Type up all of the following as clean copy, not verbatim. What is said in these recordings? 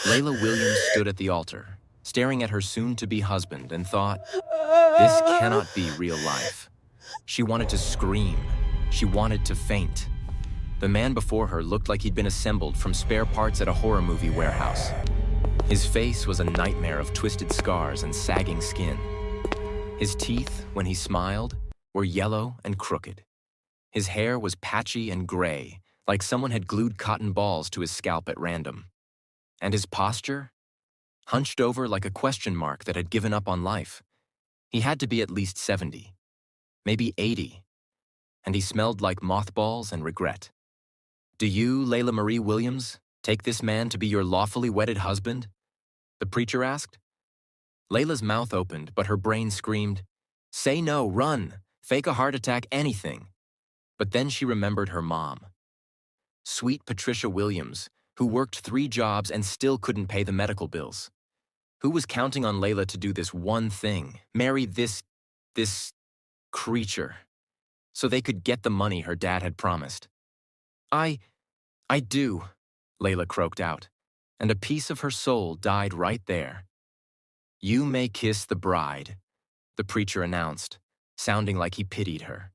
Layla Williams stood at the altar, staring at her soon-to-be husband, and thought, this cannot be real life. She wanted to scream. She wanted to faint. The man before her looked like he'd been assembled from spare parts at a horror movie warehouse. His face was a nightmare of twisted scars and sagging skin. His teeth, when he smiled, were yellow and crooked. His hair was patchy and gray, like someone had glued cotton balls to his scalp at random. And his posture? Hunched over like a question mark that had given up on life. He had to be at least 70, maybe 80, and he smelled like mothballs and regret. Do you, Layla Marie Williams, take this man to be your lawfully wedded husband? The preacher asked. Layla's mouth opened, but her brain screamed, say no, run, fake a heart attack, anything. But then she remembered her mom. Sweet Patricia Williams, who worked 3 jobs and still couldn't pay the medical bills. Who was counting on Layla to do this one thing, marry this creature, so they could get the money her dad had promised. I do, Layla croaked out, and a piece of her soul died right there. You may kiss the bride, the preacher announced, sounding like he pitied her.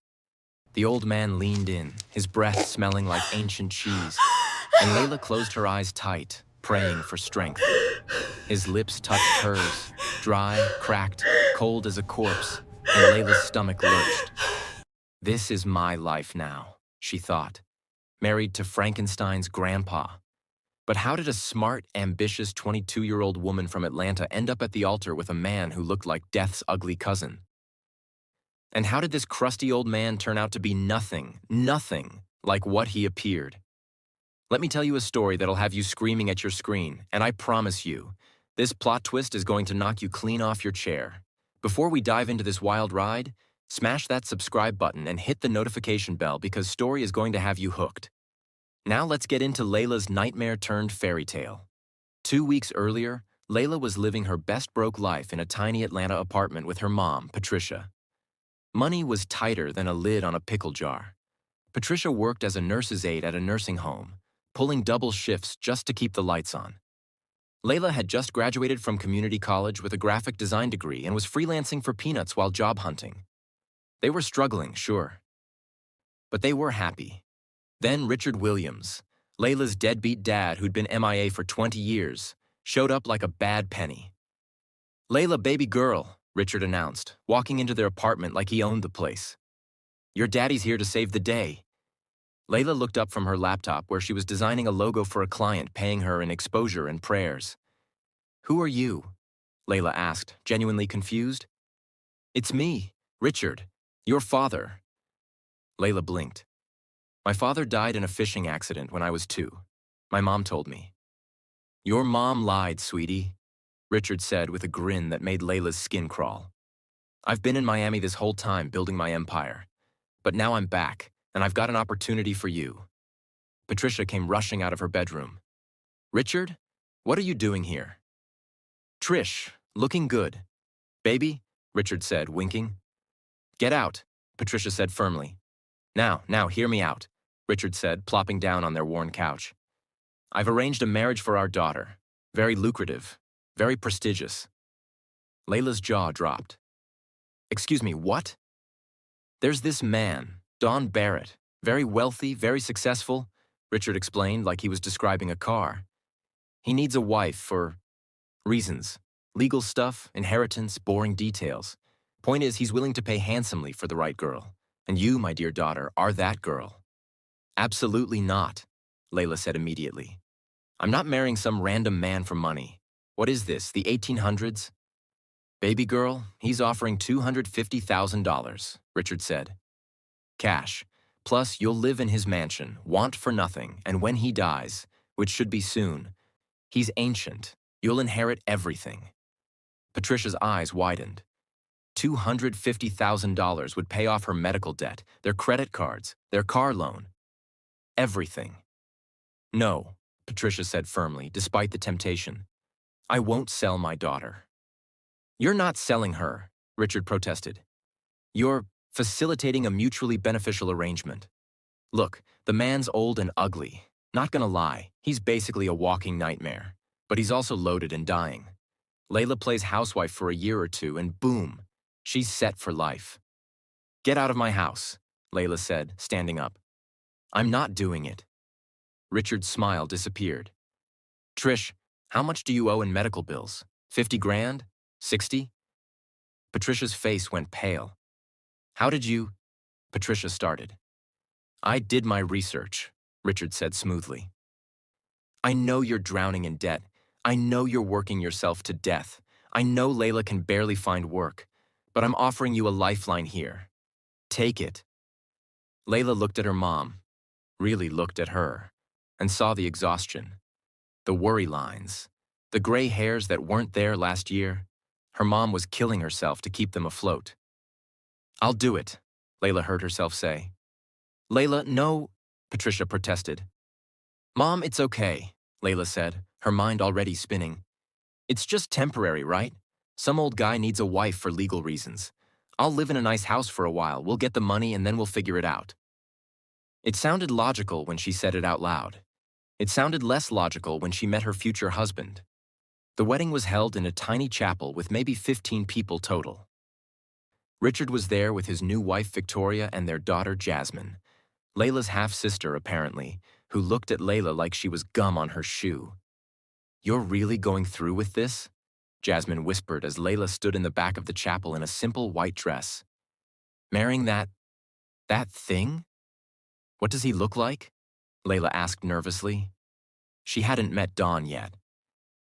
The old man leaned in, his breath smelling like ancient cheese, and Layla closed her eyes tight, praying for strength. His lips touched hers, dry, cracked, cold as a corpse, and Layla's stomach lurched. This is my life now, she thought, married to Frankenstein's grandpa. But how did a smart, ambitious 22-year-old woman from Atlanta end up at the altar with a man who looked like death's ugly cousin? And how did this crusty old man turn out to be nothing like what he appeared? Let me tell you a story that'll have you screaming at your screen, and I promise you, this plot twist is going to knock you clean off your chair. Before we dive into this wild ride, smash that subscribe button and hit the notification bell because story is going to have you hooked. Now let's get into Layla's nightmare-turned-fairy tale. 2 weeks earlier, Layla was living her best broke life in a tiny Atlanta apartment with her mom, Patricia. Money was tighter than a lid on a pickle jar. Patricia worked as a nurse's aide at a nursing home, pulling double shifts just to keep the lights on. Layla had just graduated from community college with a graphic design degree and was freelancing for peanuts while job hunting. They were struggling, sure, but they were happy. Then Richard Williams, Layla's deadbeat dad who'd been MIA for 20 years, showed up like a bad penny. Layla, baby girl, Richard announced, walking into their apartment like he owned the place. Your daddy's here to save the day. Layla looked up from her laptop where she was designing a logo for a client paying her in exposure and prayers. Who are you? Layla asked, genuinely confused. It's me, Richard, your father. Layla blinked. My father died in a fishing accident when I was 2. My mom told me. Your mom lied, sweetie, Richard said with a grin that made Layla's skin crawl. I've been in Miami this whole time building my empire, but now I'm back, and I've got an opportunity for you. Patricia came rushing out of her bedroom. Richard, what are you doing here? Trish, looking good. Baby, Richard said, winking. Get out, Patricia said firmly. Now, hear me out, Richard said, plopping down on their worn couch. I've arranged a marriage for our daughter. Very lucrative, very prestigious. Layla's jaw dropped. Excuse me, what? There's this man, Don Barrett, very wealthy, very successful, Richard explained like he was describing a car. He needs a wife for reasons. Legal stuff, inheritance, boring details. Point is, he's willing to pay handsomely for the right girl. And you, my dear daughter, are that girl. Absolutely not, Layla said immediately. I'm not marrying some random man for money. What is this, the 1800s? Baby girl, he's offering $250,000, Richard said. Cash. Plus, you'll live in his mansion, want for nothing, and when he dies, which should be soon, he's ancient. You'll inherit everything. Patricia's eyes widened. $250,000 would pay off her medical debt, their credit cards, their car loan. Everything. No, Patricia said firmly, despite the temptation. I won't sell my daughter. You're not selling her, Richard protested. You're facilitating a mutually beneficial arrangement. Look, the man's old and ugly. Not gonna lie, he's basically a walking nightmare. But he's also loaded and dying. Layla plays housewife for a year or two, and boom, she's set for life. Get out of my house, Layla said, standing up. I'm not doing it. Richard's smile disappeared. Trish, how much do you owe in medical bills? 50 grand? 60? Patricia's face went pale. How did you? Patricia started. I did my research, Richard said smoothly. I know you're drowning in debt. I know you're working yourself to death. I know Layla can barely find work, but I'm offering you a lifeline here. Take it. Layla looked at her mom, really looked at her, and saw the exhaustion, the worry lines, the gray hairs that weren't there last year. Her mom was killing herself to keep them afloat. I'll do it, Layla heard herself say. Layla, no, Patricia protested. Mom, it's okay, Layla said, her mind already spinning. It's just temporary, right? Some old guy needs a wife for legal reasons. I'll live in a nice house for a while, we'll get the money and then we'll figure it out. It sounded logical when she said it out loud. It sounded less logical when she met her future husband. The wedding was held in a tiny chapel with maybe 15 people total. Richard was there with his new wife Victoria and their daughter Jasmine, Layla's half-sister apparently, who looked at Layla like she was gum on her shoe. You're really going through with this? Jasmine whispered as Layla stood in the back of the chapel in a simple white dress. Marrying that thing? What does he look like? Layla asked nervously. She hadn't met Don yet.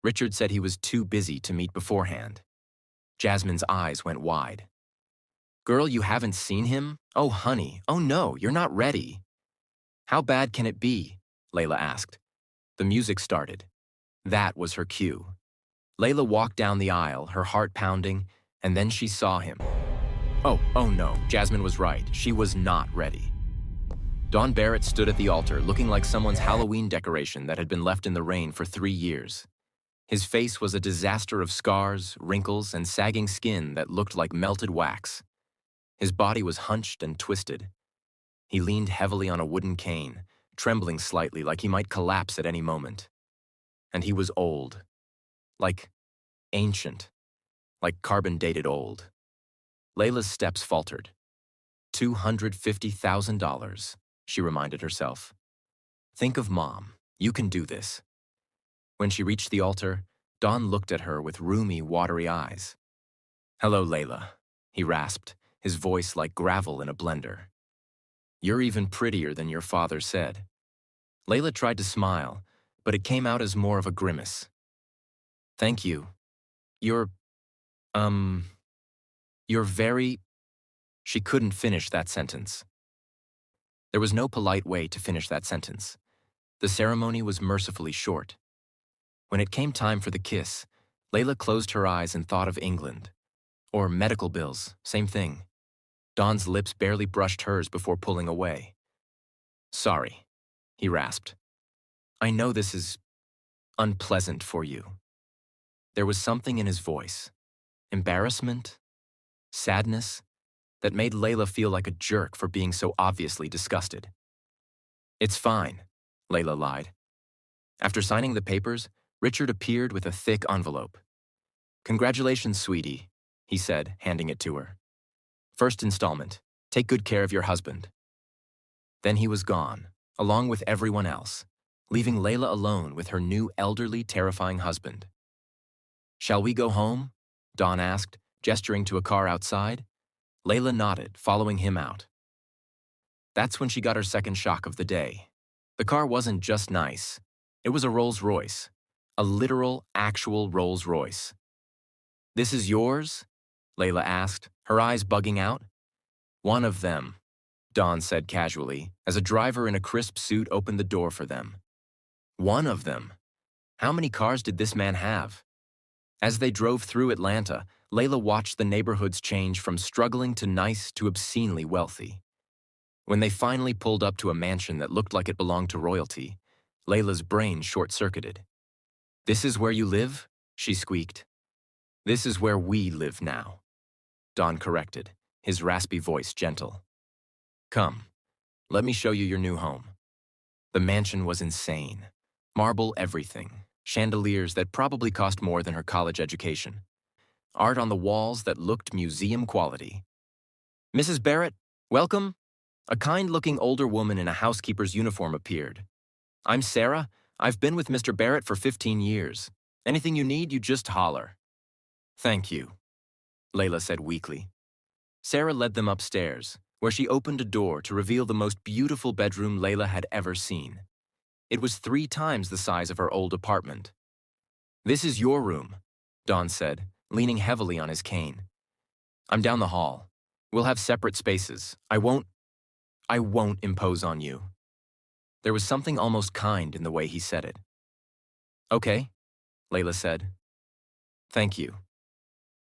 Richard said he was too busy to meet beforehand. Jasmine's eyes went wide. Girl, you haven't seen him? Oh, honey, oh no, you're not ready. How bad can it be? Layla asked. The music started. That was her cue. Layla walked down the aisle, her heart pounding, and then she saw him. Oh no, Jasmine was right. She was not ready. Don Barrett stood at the altar looking like someone's Halloween decoration that had been left in the rain for 3 years. His face was a disaster of scars, wrinkles, and sagging skin that looked like melted wax. His body was hunched and twisted. He leaned heavily on a wooden cane, trembling slightly like he might collapse at any moment. And he was old. Like ancient. Like carbon-dated old. Layla's steps faltered. $250,000, she reminded herself. Think of Mom. You can do this. When she reached the altar, Don looked at her with roomy, watery eyes. Hello, Layla, he rasped, his voice like gravel in a blender. You're even prettier than your father said. Layla tried to smile, but it came out as more of a grimace. Thank you. You're very... She couldn't finish that sentence. There was no polite way to finish that sentence. The ceremony was mercifully short. When it came time for the kiss, Layla closed her eyes and thought of England. Or medical bills, same thing. Don's lips barely brushed hers before pulling away. Sorry, he rasped. I know this is unpleasant for you. There was something in his voice, embarrassment, sadness, that made Layla feel like a jerk for being so obviously disgusted. It's fine, Layla lied. After signing the papers, Richard appeared with a thick envelope. Congratulations, sweetie, he said, handing it to her. First installment. Take good care of your husband. Then he was gone, along with everyone else, leaving Layla alone with her new elderly, terrifying husband. Shall we go home? Don asked, gesturing to a car outside. Layla nodded, following him out. That's when she got her second shock of the day. The car wasn't just nice. It was a Rolls-Royce. A literal, actual Rolls-Royce. This is yours? Layla asked, her eyes bugging out. One of them, Don said casually, as a driver in a crisp suit opened the door for them. One of them? How many cars did this man have? As they drove through Atlanta, Layla watched the neighborhoods change from struggling to nice to obscenely wealthy. When they finally pulled up to a mansion that looked like it belonged to royalty, Layla's brain short-circuited. This is where you live? She squeaked. This is where we live now, Don corrected, his raspy voice gentle. Come, let me show you your new home. The mansion was insane. Marble everything, chandeliers that probably cost more than her college education, art on the walls that looked museum quality. "Mrs. Barrett, welcome." A kind-looking older woman in a housekeeper's uniform appeared. "I'm Sarah. I've been with Mr. Barrett for 15 years. Anything you need, you just holler." "Thank you," Layla said weakly. Sarah led them upstairs, where she opened a door to reveal the most beautiful bedroom Layla had ever seen. It was 3 times the size of her old apartment. "This is your room," Don said, leaning heavily on his cane. "I'm down the hall. We'll have separate spaces. I won't impose on you." There was something almost kind in the way he said it. "Okay," Layla said. "Thank you."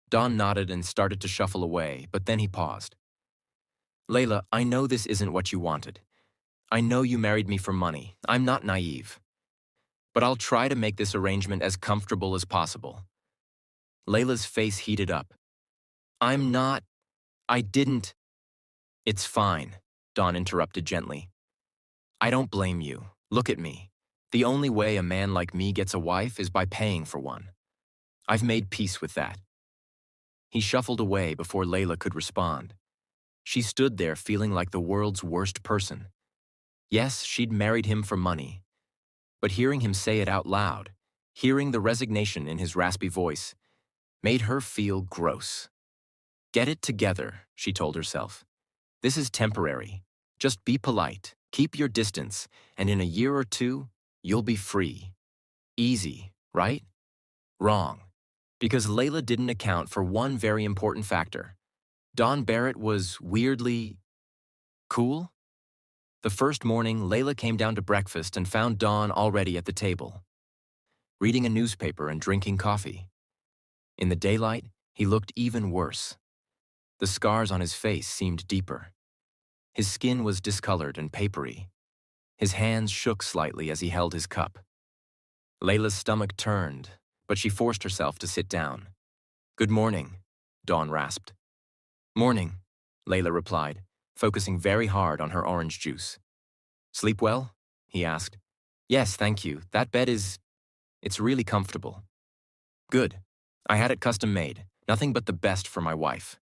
Don nodded and started to shuffle away, but then he paused. "Layla, I know this isn't what you wanted. I know you married me for money. I'm not naive. But I'll try to make this arrangement as comfortable as possible." Layla's face heated up. I didn't." "It's fine," Don interrupted gently. "I don't blame you. Look at me. The only way a man like me gets a wife is by paying for one. I've made peace with that." He shuffled away before Layla could respond. She stood there feeling like the world's worst person. Yes, she'd married him for money. But hearing him say it out loud, hearing the resignation in his raspy voice, made her feel gross. "Get it together," she told herself. "This is temporary. Just be polite, keep your distance, and in a year or 2, you'll be free." Easy, right? Wrong. Because Layla didn't account for one very important factor. Don Barrett was weirdly cool. The first morning, Layla came down to breakfast and found Don already at the table, reading a newspaper and drinking coffee. In the daylight, he looked even worse. The scars on his face seemed deeper. His skin was discolored and papery. His hands shook slightly as he held his cup. Layla's stomach turned, but she forced herself to sit down. "Good morning," Dawn rasped. "Morning," Layla replied, focusing very hard on her orange juice. "Sleep well?" he asked. "Yes, thank you. That bed it's really comfortable." "Good. I had it custom made. Nothing but the best for my wife."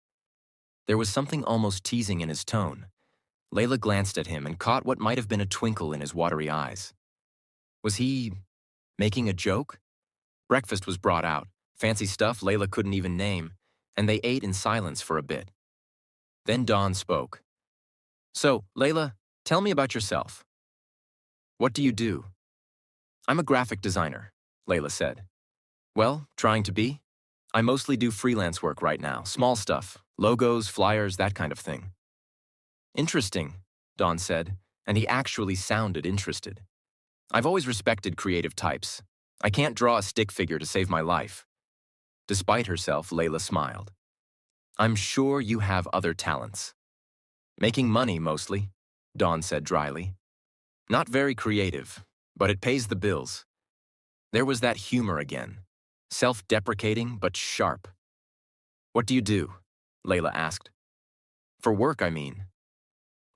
There was something almost teasing in his tone. Layla glanced at him and caught what might have been a twinkle in his watery eyes. Was he making a joke? Breakfast was brought out, fancy stuff Layla couldn't even name, and they ate in silence for a bit. Then Dawn spoke. "So, Layla, tell me about yourself. What do you do?" "I'm a graphic designer," Layla said. "Well, trying to be. I mostly do freelance work right now, small stuff, logos, flyers, that kind of thing." "Interesting," Dawn said, and he actually sounded interested. "I've always respected creative types. I can't draw a stick figure to save my life." Despite herself, Layla smiled. "I'm sure you have other talents." "Making money, mostly," Dawn said dryly. "Not very creative, but it pays the bills." There was that humor again, self-deprecating but sharp. "What do you do?" Layla asked. "For work, I mean."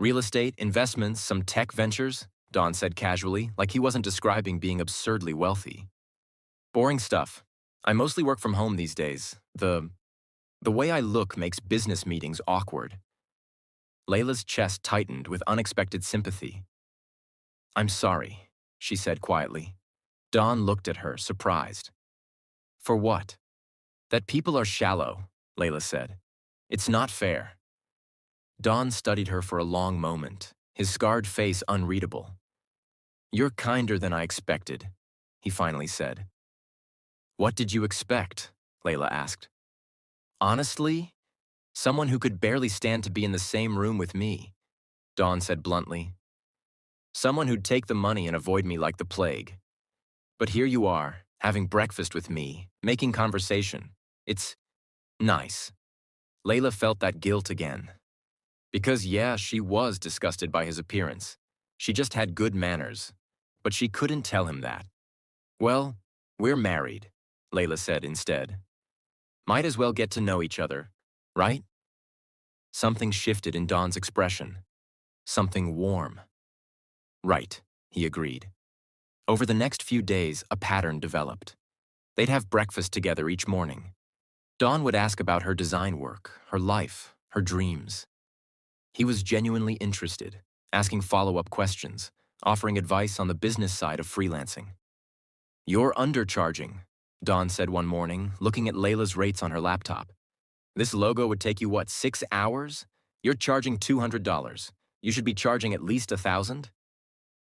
"Real estate, investments, some tech ventures," Dawn said casually, like he wasn't describing being absurdly wealthy. "Boring stuff. I mostly work from home these days. The way I look makes business meetings awkward." Layla's chest tightened with unexpected sympathy. "I'm sorry," she said quietly. Dawn looked at her, surprised. "For what?" "That people are shallow," Layla said. "It's not fair." Dawn studied her for a long moment, his scarred face unreadable. "You're kinder than I expected," he finally said. "What did you expect?" Layla asked. "Honestly, someone who could barely stand to be in the same room with me," Dawn said bluntly. "Someone who'd take the money and avoid me like the plague. But here you are, having breakfast with me, making conversation. It's nice." Layla felt that guilt again. Because yeah, she was disgusted by his appearance. She just had good manners. But she couldn't tell him that. "Well, we're married," Layla said instead. "Might as well get to know each other, right?" Something shifted in Dawn's expression. Something warm. "Right," he agreed. Over the next few days, a pattern developed. They'd have breakfast together each morning. Dawn would ask about her design work, her life, her dreams. He was genuinely interested, asking follow-up questions, offering advice on the business side of freelancing. "You're undercharging," Dawn said one morning, looking at Layla's rates on her laptop. "This logo would take you, what, 6 hours? You're charging $200. You should be charging at least 1,000.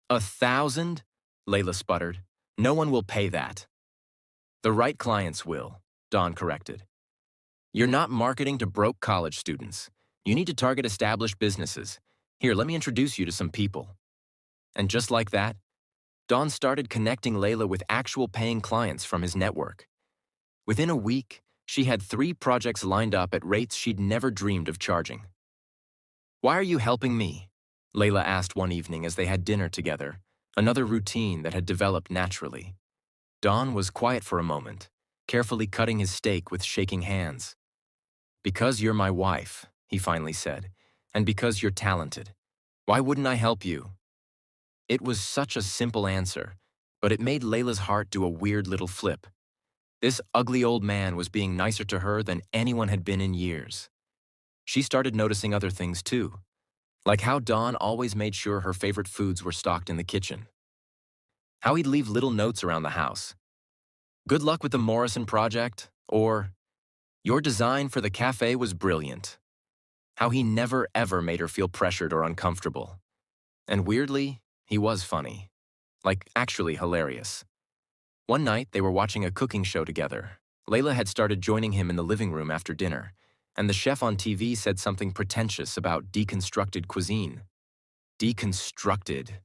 1,000? Layla sputtered. "No one will pay that." "The right clients will," Dawn corrected. "You're not marketing to broke college students. You need to target established businesses. Here, let me introduce you to some people." And just like that, Dawn started connecting Layla with actual paying clients from his network. Within a week, she had 3 projects lined up at rates she'd never dreamed of charging. "Why are you helping me?" Layla asked one evening as they had dinner together, another routine that had developed naturally. Dawn was quiet for a moment, carefully cutting his steak with shaking hands. "Because you're my wife," he finally said, "and because you're talented. Why wouldn't I help you?" It was such a simple answer, but it made Layla's heart do a weird little flip. This ugly old man was being nicer to her than anyone had been in years. She started noticing other things too, like how Dawn always made sure her favorite foods were stocked in the kitchen. How he'd leave little notes around the house. "Good luck with the Morrison project," or "Your design for the cafe was brilliant." How he never ever made her feel pressured or uncomfortable. And weirdly, he was funny. Like, actually hilarious. One night, they were watching a cooking show together. Layla had started joining him in the living room after dinner, and the chef on TV said something pretentious about deconstructed cuisine. "Deconstructed,"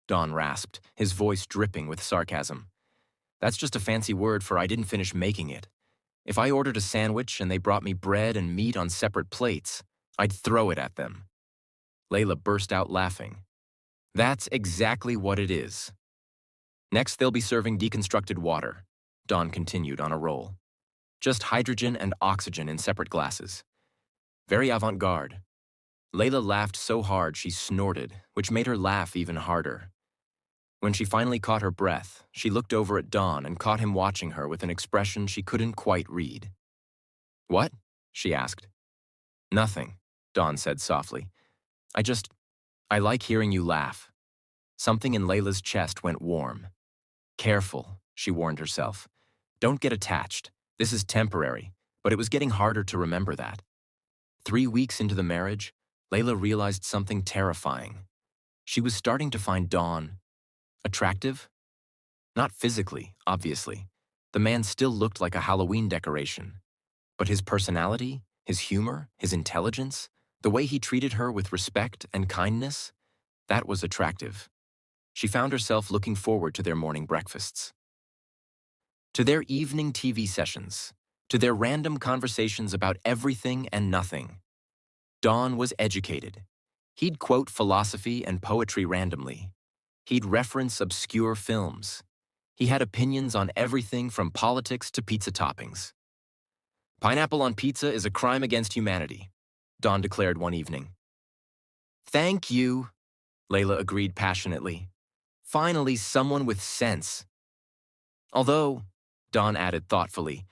Dawn rasped, his voice dripping with sarcasm. "That's just a fancy word for I didn't finish making it. If I ordered a sandwich and they brought me bread and meat on separate plates, I'd throw it at them." Layla burst out laughing. "That's exactly what it is." "Next, they'll be serving deconstructed water," Dawn continued on a roll. "Just hydrogen and oxygen in separate glasses. Very avant-garde." Layla laughed so hard she snorted, which made her laugh even harder. When she finally caught her breath, she looked over at Dawn and caught him watching her with an expression she couldn't quite read. "What?" she asked. "Nothing," Dawn said softly. I like hearing you laugh." Something in Layla's chest went warm. "Careful," she warned herself. "Don't get attached. This is temporary," but it was getting harder to remember that. 3 weeks into the marriage, Layla realized something terrifying. She was starting to find Dawn attractive? Not physically, obviously. The man still looked like a Halloween decoration. But his personality, his humor, his intelligence, the way he treated her with respect and kindness, that was attractive. She found herself looking forward to their morning breakfasts, to their evening TV sessions, to their random conversations about everything and nothing. Dawn was educated. He'd quote philosophy and poetry randomly. He'd reference obscure films. He had opinions on everything from politics to pizza toppings. "Pineapple on pizza is a crime against humanity," Dawn declared one evening. "Thank you," Layla agreed passionately. "Finally, someone with sense." "Although," Dawn added thoughtfully,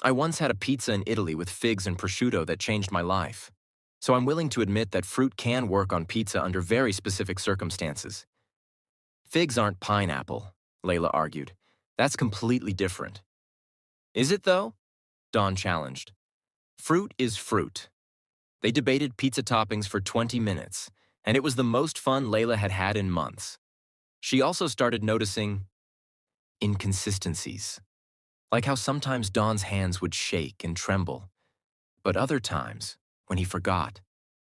"I once had a pizza in Italy with figs and prosciutto that changed my life. So I'm willing to admit that fruit can work on pizza under very specific circumstances." "Figs aren't pineapple," Layla argued. "That's completely different." "Is it though?" Dawn challenged. "Fruit is fruit." They debated pizza toppings for 20 minutes, and it was the most fun Layla had had in months. She also started noticing inconsistencies, like how sometimes Dawn's hands would shake and tremble, but other times, when he forgot,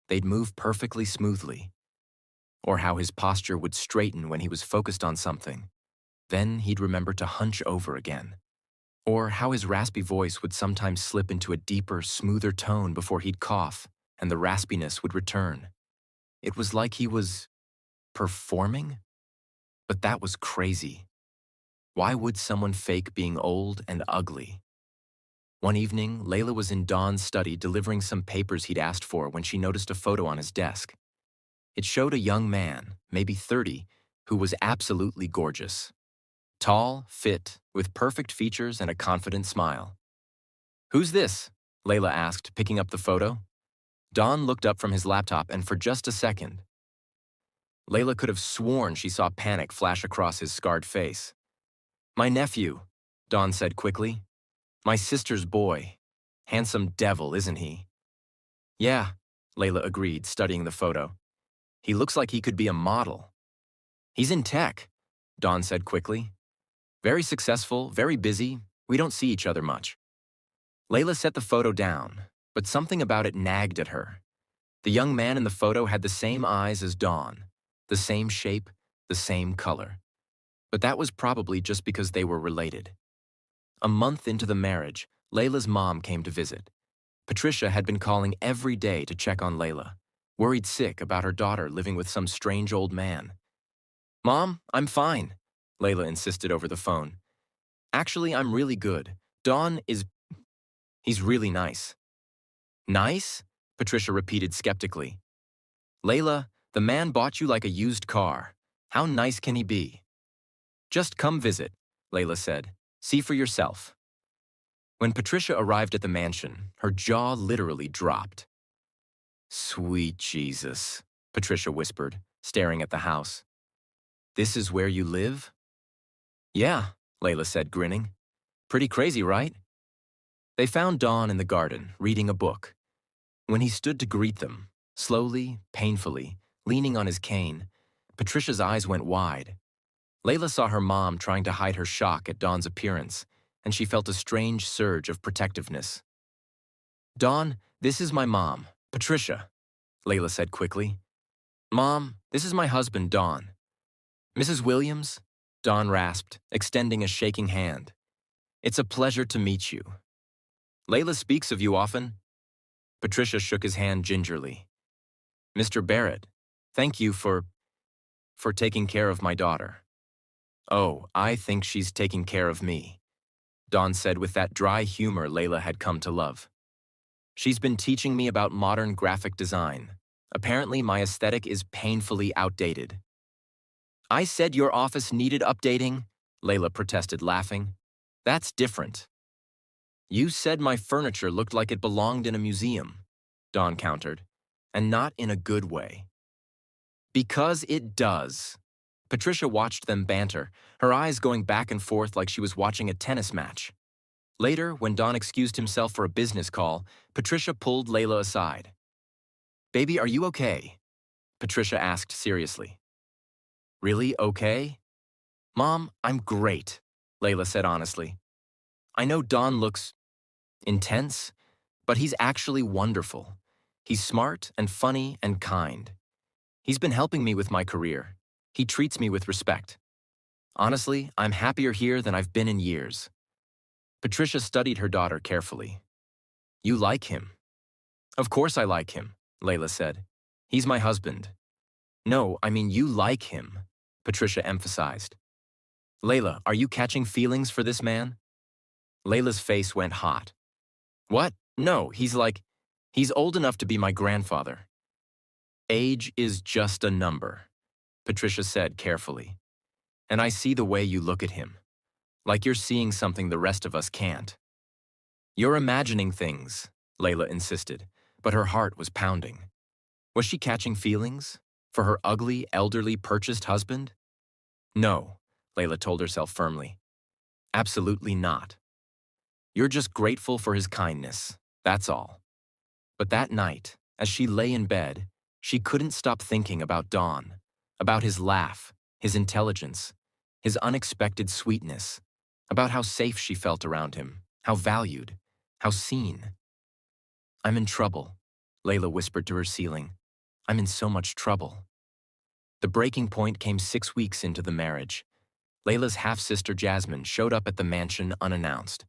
they'd move perfectly smoothly, or how his posture would straighten when he was focused on something. Then he'd remember to hunch over again, or how his raspy voice would sometimes slip into a deeper, smoother tone before he'd cough, and the raspiness would return. It was like he was performing, but that was crazy. Why would someone fake being old and ugly? One evening, Layla was in Dawn's study delivering some papers he'd asked for when she noticed a photo on his desk. It showed a young man, maybe 30, who was absolutely gorgeous. Tall, fit, with perfect features and a confident smile. "Who's this?" Layla asked, picking up the photo. Don looked up from his laptop, and for just a second, Layla could have sworn she saw panic flash across his scarred face. "My nephew," Don said quickly. "My sister's boy. Handsome devil, isn't he?" "Yeah," Layla agreed, studying the photo. "He looks like he could be a model." "He's in tech," Don said quickly. "Very successful, very busy. We don't see each other much." Layla set the photo down, but something about it nagged at her. The young man in the photo had the same eyes as Dawn, the same shape, the same color. But that was probably just because they were related. A month into the marriage, Layla's mom came to visit. Patricia had been calling every day to check on Layla, worried sick about her daughter living with some strange old man. "Mom, I'm fine," Layla insisted over the phone. "Actually, I'm really good. He's really nice." "Nice?" Patricia repeated skeptically. "Layla, the man bought you like a used car. How nice can he be?" "Just come visit," Layla said. "See for yourself." When Patricia arrived at the mansion, her jaw literally dropped. "Sweet Jesus," Patricia whispered, staring at the house. "This is where you live?" "Yeah," Layla said, grinning. "Pretty crazy, right?" They found Don in the garden, reading a book. When he stood to greet them, slowly, painfully, leaning on his cane, Patricia's eyes went wide. Layla saw her mom trying to hide her shock at Don's appearance, and she felt a strange surge of protectiveness. "Don, this is my mom, Patricia," Layla said quickly. "Mom, this is my husband, Don." "Mrs. Williams?" Don rasped, extending a shaking hand. "It's a pleasure to meet you." "Layla speaks of you often." Patricia shook his hand gingerly. "Mr. Barrett, thank you for taking care of my daughter." "Oh, I think she's taking care of me," Don said with that dry humor Layla had come to love. "She's been teaching me about modern graphic design. Apparently, my aesthetic is painfully outdated." "I said your office needed updating," Layla protested, laughing. "That's different." "You said my furniture looked like it belonged in a museum," Don countered, "and not in a good way." "Because it does." Patricia watched them banter, her eyes going back and forth like she was watching a tennis match. Later, when Don excused himself for a business call, Patricia pulled Layla aside. "Baby, are you okay?" Patricia asked seriously. "Really okay?" "Mom, I'm great," Layla said honestly. "I know Don looks intense, but he's actually wonderful. He's smart and funny and kind. He's been helping me with my career. He treats me with respect. Honestly, I'm happier here than I've been in years." Patricia studied her daughter carefully. "You like him?" "Of course I like him," Layla said. "He's my husband." "No, I mean you like him," Patricia emphasized. "Layla, are you catching feelings for this man?" Layla's face went hot. "What? No, he's old enough to be my grandfather." "Age is just a number," Patricia said carefully. "And I see the way you look at him. Like you're seeing something the rest of us can't." "You're imagining things," Layla insisted, but her heart was pounding. Was she catching feelings? For her ugly, elderly, purchased husband? No, Layla told herself firmly. Absolutely not. You're just grateful for his kindness, that's all. But that night, as she lay in bed, she couldn't stop thinking about Dawn, about his laugh, his intelligence, his unexpected sweetness, about how safe she felt around him, how valued, how seen. "I'm in trouble," Layla whispered to her ceiling. "I'm in so much trouble." The breaking point came 6 weeks into the marriage. Layla's half-sister Jasmine showed up at the mansion unannounced.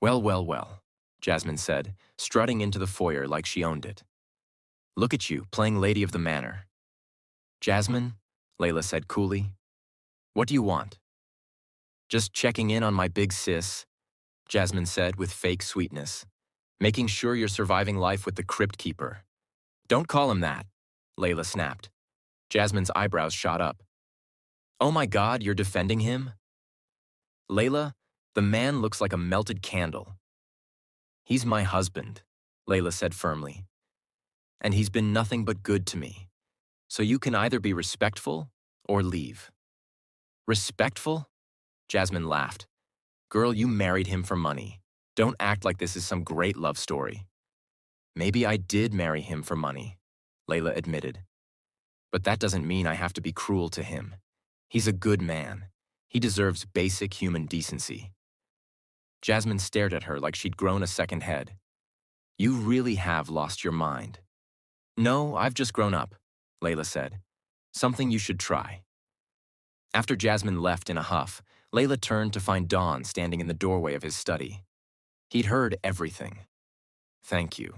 "Well, well, well," Jasmine said, strutting into the foyer like she owned it. "Look at you, playing lady of the manor." "Jasmine," Layla said coolly, "what do you want?" "Just checking in on my big sis," Jasmine said with fake sweetness. "Making sure you're surviving life with the crypt keeper." "Don't call him that," Layla snapped. Jasmine's eyebrows shot up. "Oh my God, you're defending him?" Layla, the man looks like a melted candle. He's my husband, Layla said firmly. And he's been nothing but good to me. So you can either be respectful or leave. Respectful? Jasmine laughed. Girl, you married him for money. Don't act like this is some great love story. Maybe I did marry him for money, Layla admitted. But that doesn't mean I have to be cruel to him. He's a good man. He deserves basic human decency. Jasmine stared at her like she'd grown a second head. You really have lost your mind. No, I've just grown up, Layla said. Something you should try. After Jasmine left in a huff, Layla turned to find Dawn standing in the doorway of his study. He'd heard everything. Thank you,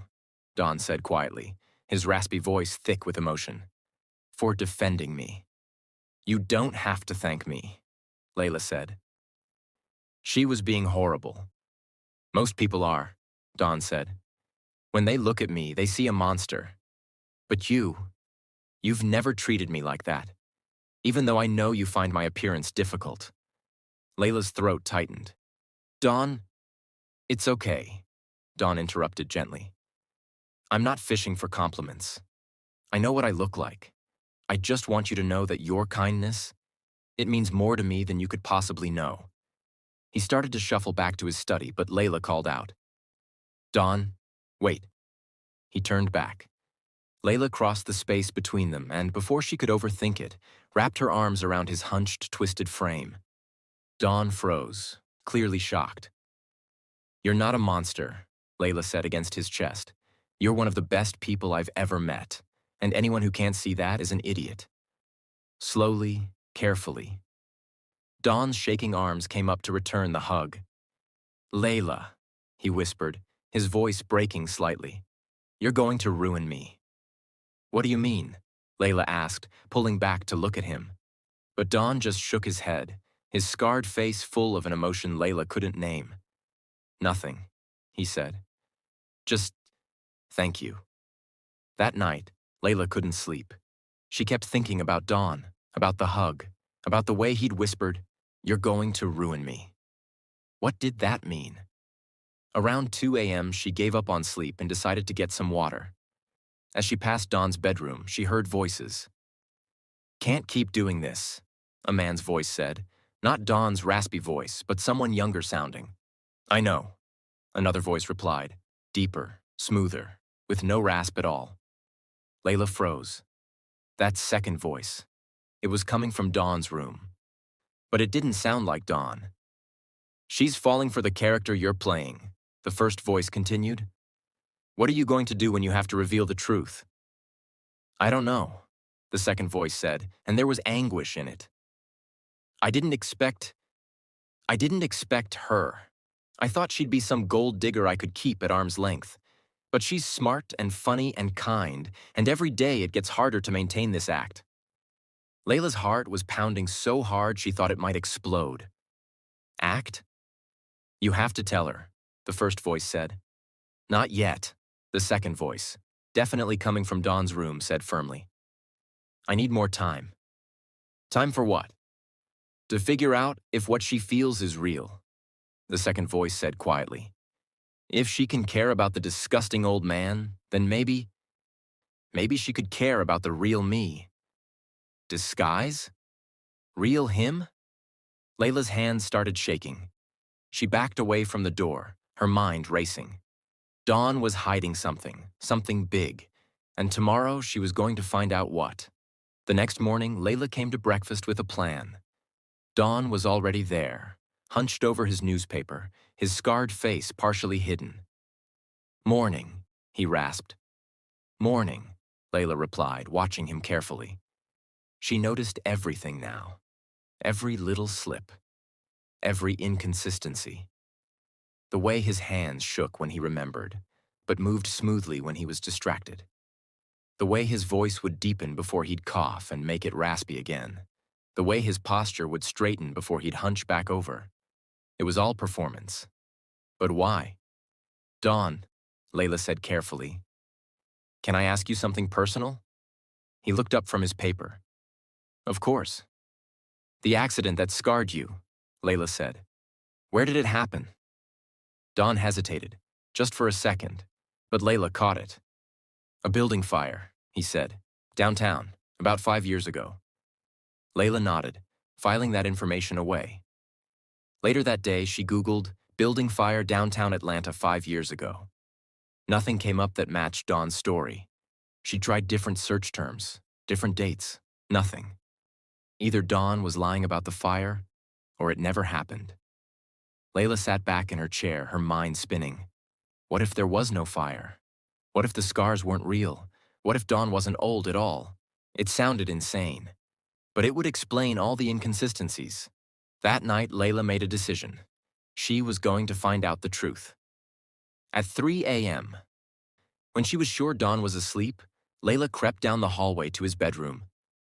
Dawn said quietly, his raspy voice thick with emotion. For defending me. You don't have to thank me, Layla said. She was being horrible. Most people are, Dawn said. When they look at me, they see a monster. But you've never treated me like that, even though I know you find my appearance difficult. Layla's throat tightened. Dawn, it's okay, Dawn interrupted gently. I'm not fishing for compliments. I know what I look like. I just want you to know that your kindness, it means more to me than you could possibly know. He started to shuffle back to his study, but Layla called out. Dawn, wait. He turned back. Layla crossed the space between them and, before she could overthink it, wrapped her arms around his hunched, twisted frame. Dawn froze, clearly shocked. You're not a monster, Layla said against his chest. You're one of the best people I've ever met, and anyone who can't see that is an idiot. Slowly, carefully. Dawn's shaking arms came up to return the hug. Layla, he whispered, his voice breaking slightly. You're going to ruin me. What do you mean? Layla asked, pulling back to look at him. But Dawn just shook his head, his scarred face full of an emotion Layla couldn't name. Nothing, he said. Just thank you. That night, Layla couldn't sleep. She kept thinking about Dawn, about the hug, about the way he'd whispered, You're going to ruin me. What did that mean? Around 2 a.m., she gave up on sleep and decided to get some water. As she passed Dawn's bedroom, she heard voices. Can't keep doing this, a man's voice said. Not Dawn's raspy voice, but someone younger sounding. I know, another voice replied, deeper, smoother, with no rasp at all. Layla froze. That second voice. It was coming from Dawn's room. But it didn't sound like Dawn. She's falling for the character you're playing, the first voice continued. What are you going to do when you have to reveal the truth? I don't know, the second voice said, and there was anguish in it. I didn't expect her. I thought she'd be some gold digger I could keep at arm's length. But she's smart and funny and kind, and every day it gets harder to maintain this act. Layla's heart was pounding so hard she thought it might explode. Act? You have to tell her, the first voice said. Not yet, the second voice, definitely coming from Dawn's room, said firmly. I need more time. Time for what? To figure out if what she feels is real, the second voice said quietly. If she can care about the disgusting old man, then maybe she could care about the real me. Disguise? Real him? Layla's hands started shaking. She backed away from the door, her mind racing. Dawn was hiding something big, and tomorrow she was going to find out what. The next morning, Layla came to breakfast with a plan. Dawn was already there, hunched over his newspaper, his scarred face partially hidden. Morning, he rasped. Morning, Layla replied, watching him carefully. She noticed everything now, every little slip, every inconsistency. The way his hands shook when he remembered, but moved smoothly when he was distracted. The way his voice would deepen before he'd cough and make it raspy again. The way his posture would straighten before he'd hunch back over. It was all performance. But why? Dawn, Layla said carefully. Can I ask you something personal? He looked up from his paper. Of course. The accident that scarred you, Layla said. Where did it happen? Don hesitated, just for a second, but Layla caught it. A building fire, he said. Downtown, about 5 years ago. Layla nodded, filing that information away. Later that day, she Googled building fire downtown Atlanta 5 years ago. Nothing came up that matched Dawn's story. She tried different search terms, different dates, nothing. Either Dawn was lying about the fire, or it never happened. Layla sat back in her chair, her mind spinning. What if there was no fire? What if the scars weren't real? What if Dawn wasn't old at all? It sounded insane. But it would explain all the inconsistencies. That night, Layla made a decision. She was going to find out the truth. At 3 a.m., when she was sure Dawn was asleep, Layla crept down the hallway to his bedroom.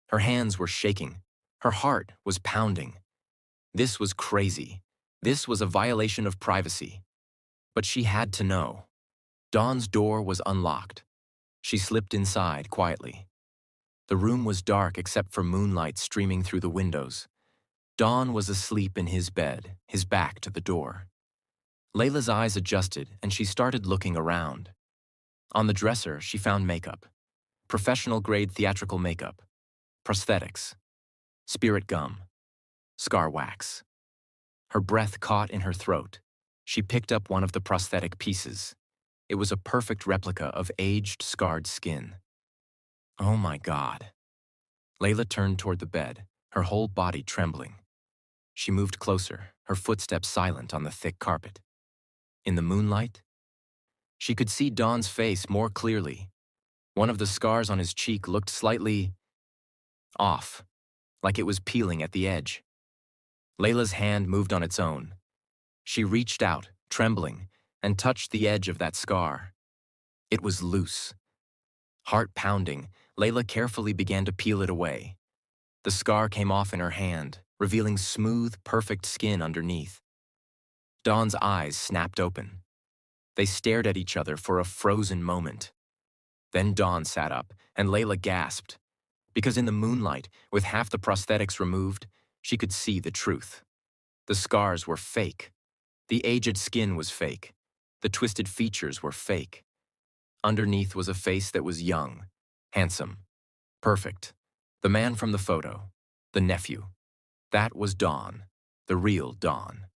Her hands were shaking. Her heart was pounding. This was crazy. This was a violation of privacy. But she had to know. Dawn's door was unlocked. She slipped inside quietly. The room was dark except for moonlight streaming through the windows. Dawn was asleep in his bed, his back to the door. Layla's eyes adjusted and she started looking around. On the dresser, she found makeup. Professional-grade theatrical makeup. Prosthetics. Spirit gum. Scar wax. Her breath caught in her throat. She picked up one of the prosthetic pieces. It was a perfect replica of aged, scarred skin. Oh my God. Layla turned toward the bed, her whole body trembling. She moved closer, her footsteps silent on the thick carpet. In the moonlight, she could see Dawn's face more clearly. One of the scars on his cheek looked slightly off, like it was peeling at the edge. Layla's hand moved on its own. She reached out, trembling, and touched the edge of that scar. It was loose. Heart pounding, Layla carefully began to peel it away. The scar came off in her hand, revealing smooth, perfect skin underneath. Dawn's eyes snapped open. They stared at each other for a frozen moment. Then Dawn sat up, and Layla gasped. Because in the moonlight, with half the prosthetics removed, she could see the truth. The scars were fake. The aged skin was fake. The twisted features were fake. Underneath was a face that was young, handsome, perfect. The man from the photo, the nephew. That was Dawn, the real Dawn.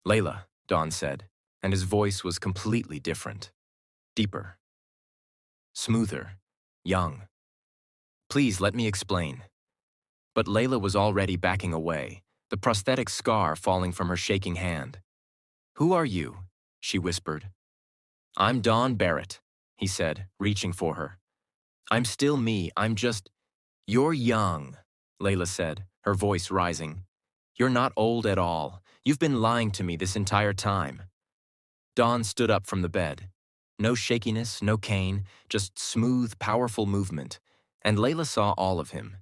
Layla, Dawn said, and his voice was completely different. Deeper. Smoother. Young. Please let me explain. But Layla was already backing away, the prosthetic scar falling from her shaking hand. Who are you? She whispered. I'm Dawn Barrett, he said, reaching for her. I'm still me, I'm just… You're young, Layla said, her voice rising. You're not old at all. You've been lying to me this entire time. Dawn stood up from the bed. No shakiness, no cane, just smooth, powerful movement, and Layla saw all of him.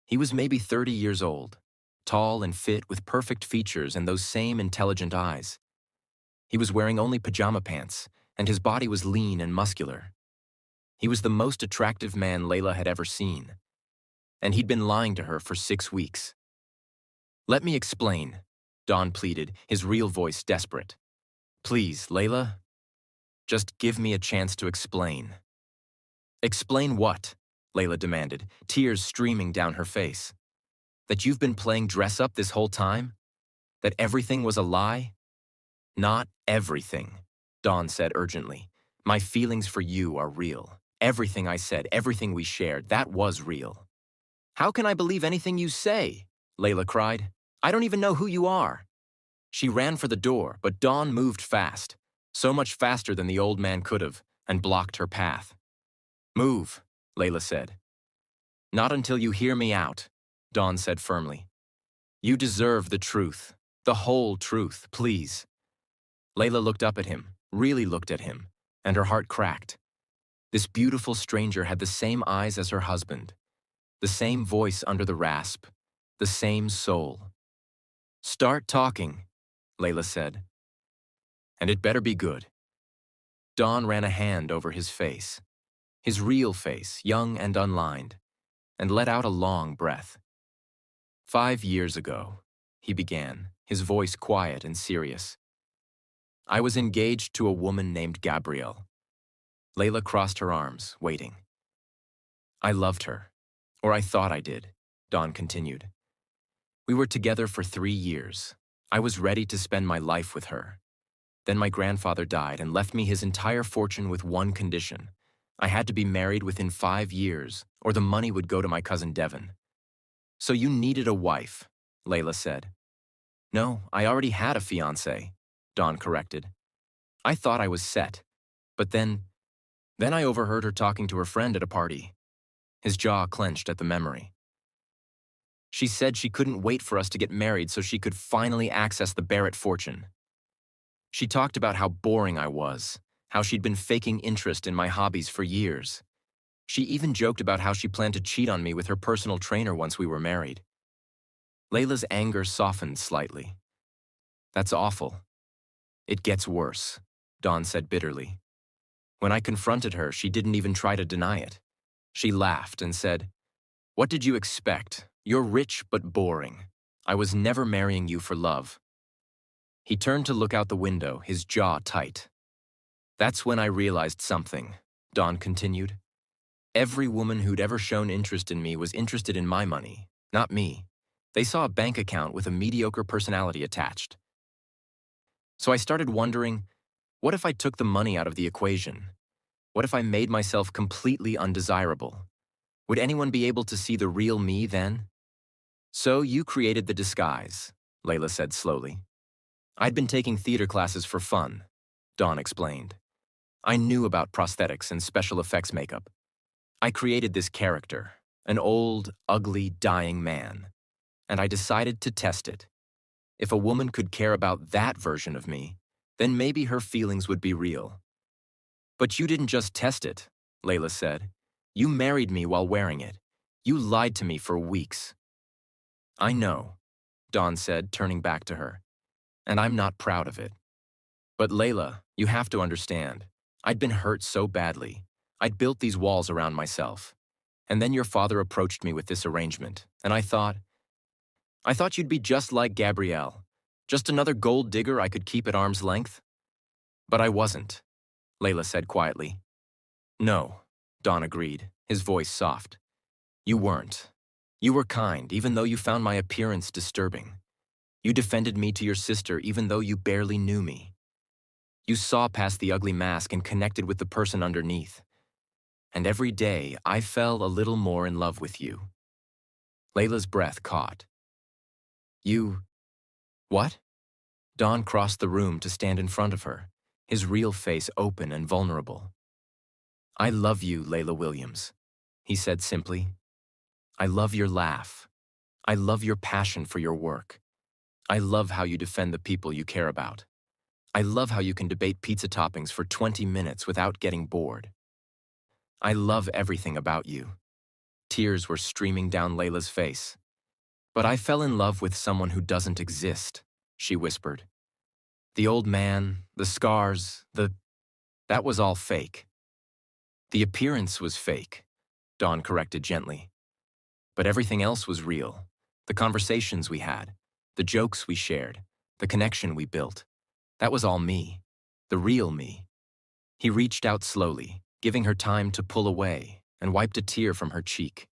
He was maybe 30 years old, tall and fit with perfect features and those same intelligent eyes. He was wearing only pajama pants, and his body was lean and muscular. He was the most attractive man Layla had ever seen, and he'd been lying to her for 6 weeks. Let me explain, Dawn pleaded, his real voice desperate. Please, Layla, just give me a chance to explain. Explain what? Layla demanded, tears streaming down her face. That you've been playing dress-up this whole time? That everything was a lie? Not everything, Dawn said urgently. My feelings for you are real. Everything I said, everything we shared, that was real. How can I believe anything you say? Layla cried. I don't even know who you are. She ran for the door, but Dawn moved fast, so much faster than the old man could have, and blocked her path. Move, Layla said. Not until you hear me out, Dawn said firmly. You deserve the truth, the whole truth, please. Layla looked up at him, really looked at him, and her heart cracked. This beautiful stranger had the same eyes as her husband, the same voice under the rasp, the same soul. Start talking, Layla said. And it better be good. Dawn ran a hand over his face, his real face, young and unlined, and let out a long breath. 5 years ago, he began, his voice quiet and serious. I was engaged to a woman named Gabrielle. Layla crossed her arms, waiting. I loved her, or I thought I did, Dawn continued. We were together for 3 years. I was ready to spend my life with her. Then my grandfather died and left me his entire fortune with one condition. I had to be married within 5 years, or the money would go to my cousin Devon. So you needed a wife, Layla said. No, I already had a fiancé, Dawn corrected. I thought I was set, but then I overheard her talking to her friend at a party. His jaw clenched at the memory. She said she couldn't wait for us to get married so she could finally access the Barrett fortune. She talked about how boring I was, how she'd been faking interest in my hobbies for years. She even joked about how she planned to cheat on me with her personal trainer once we were married. Layla's anger softened slightly. That's awful. It gets worse, Dawn said bitterly. When I confronted her, she didn't even try to deny it. She laughed and said, "What did you expect? You're rich but boring. I was never marrying you for love." He turned to look out the window, his jaw tight. That's when I realized something, Dawn continued. Every woman who'd ever shown interest in me was interested in my money, not me. They saw a bank account with a mediocre personality attached. So I started wondering, what if I took the money out of the equation? What if I made myself completely undesirable? Would anyone be able to see the real me then? So you created the disguise, Layla said slowly. I'd been taking theater classes for fun, Dawn explained. I knew about prosthetics and special effects makeup. I created this character, an old, ugly, dying man, and I decided to test it. If a woman could care about that version of me, then maybe her feelings would be real. But you didn't just test it, Layla said. You married me while wearing it. You lied to me for weeks. I know, Dawn said, turning back to her, and I'm not proud of it. But Layla, you have to understand, I'd been hurt so badly. I'd built these walls around myself. And then your father approached me with this arrangement, and I thought you'd be just like Gabrielle, just another gold digger I could keep at arm's length. But I wasn't, Layla said quietly. No, Dawn agreed, his voice soft. You weren't. You were kind, even though you found my appearance disturbing. You defended me to your sister even though you barely knew me. You saw past the ugly mask and connected with the person underneath. And every day, I fell a little more in love with you. Layla's breath caught. You... What? Dawn crossed the room to stand in front of her, his real face open and vulnerable. I love you, Layla Williams, he said simply. I love your laugh. I love your passion for your work. I love how you defend the people you care about. I love how you can debate pizza toppings for 20 minutes without getting bored. I love everything about you. Tears were streaming down Layla's face. But I fell in love with someone who doesn't exist, she whispered. The old man, the scars, that was all fake. The appearance was fake, Dawn corrected gently. But everything else was real. The conversations we had, the jokes we shared, the connection we built. That was all me, the real me. He reached out slowly, giving her time to pull away, and wiped a tear from her cheek.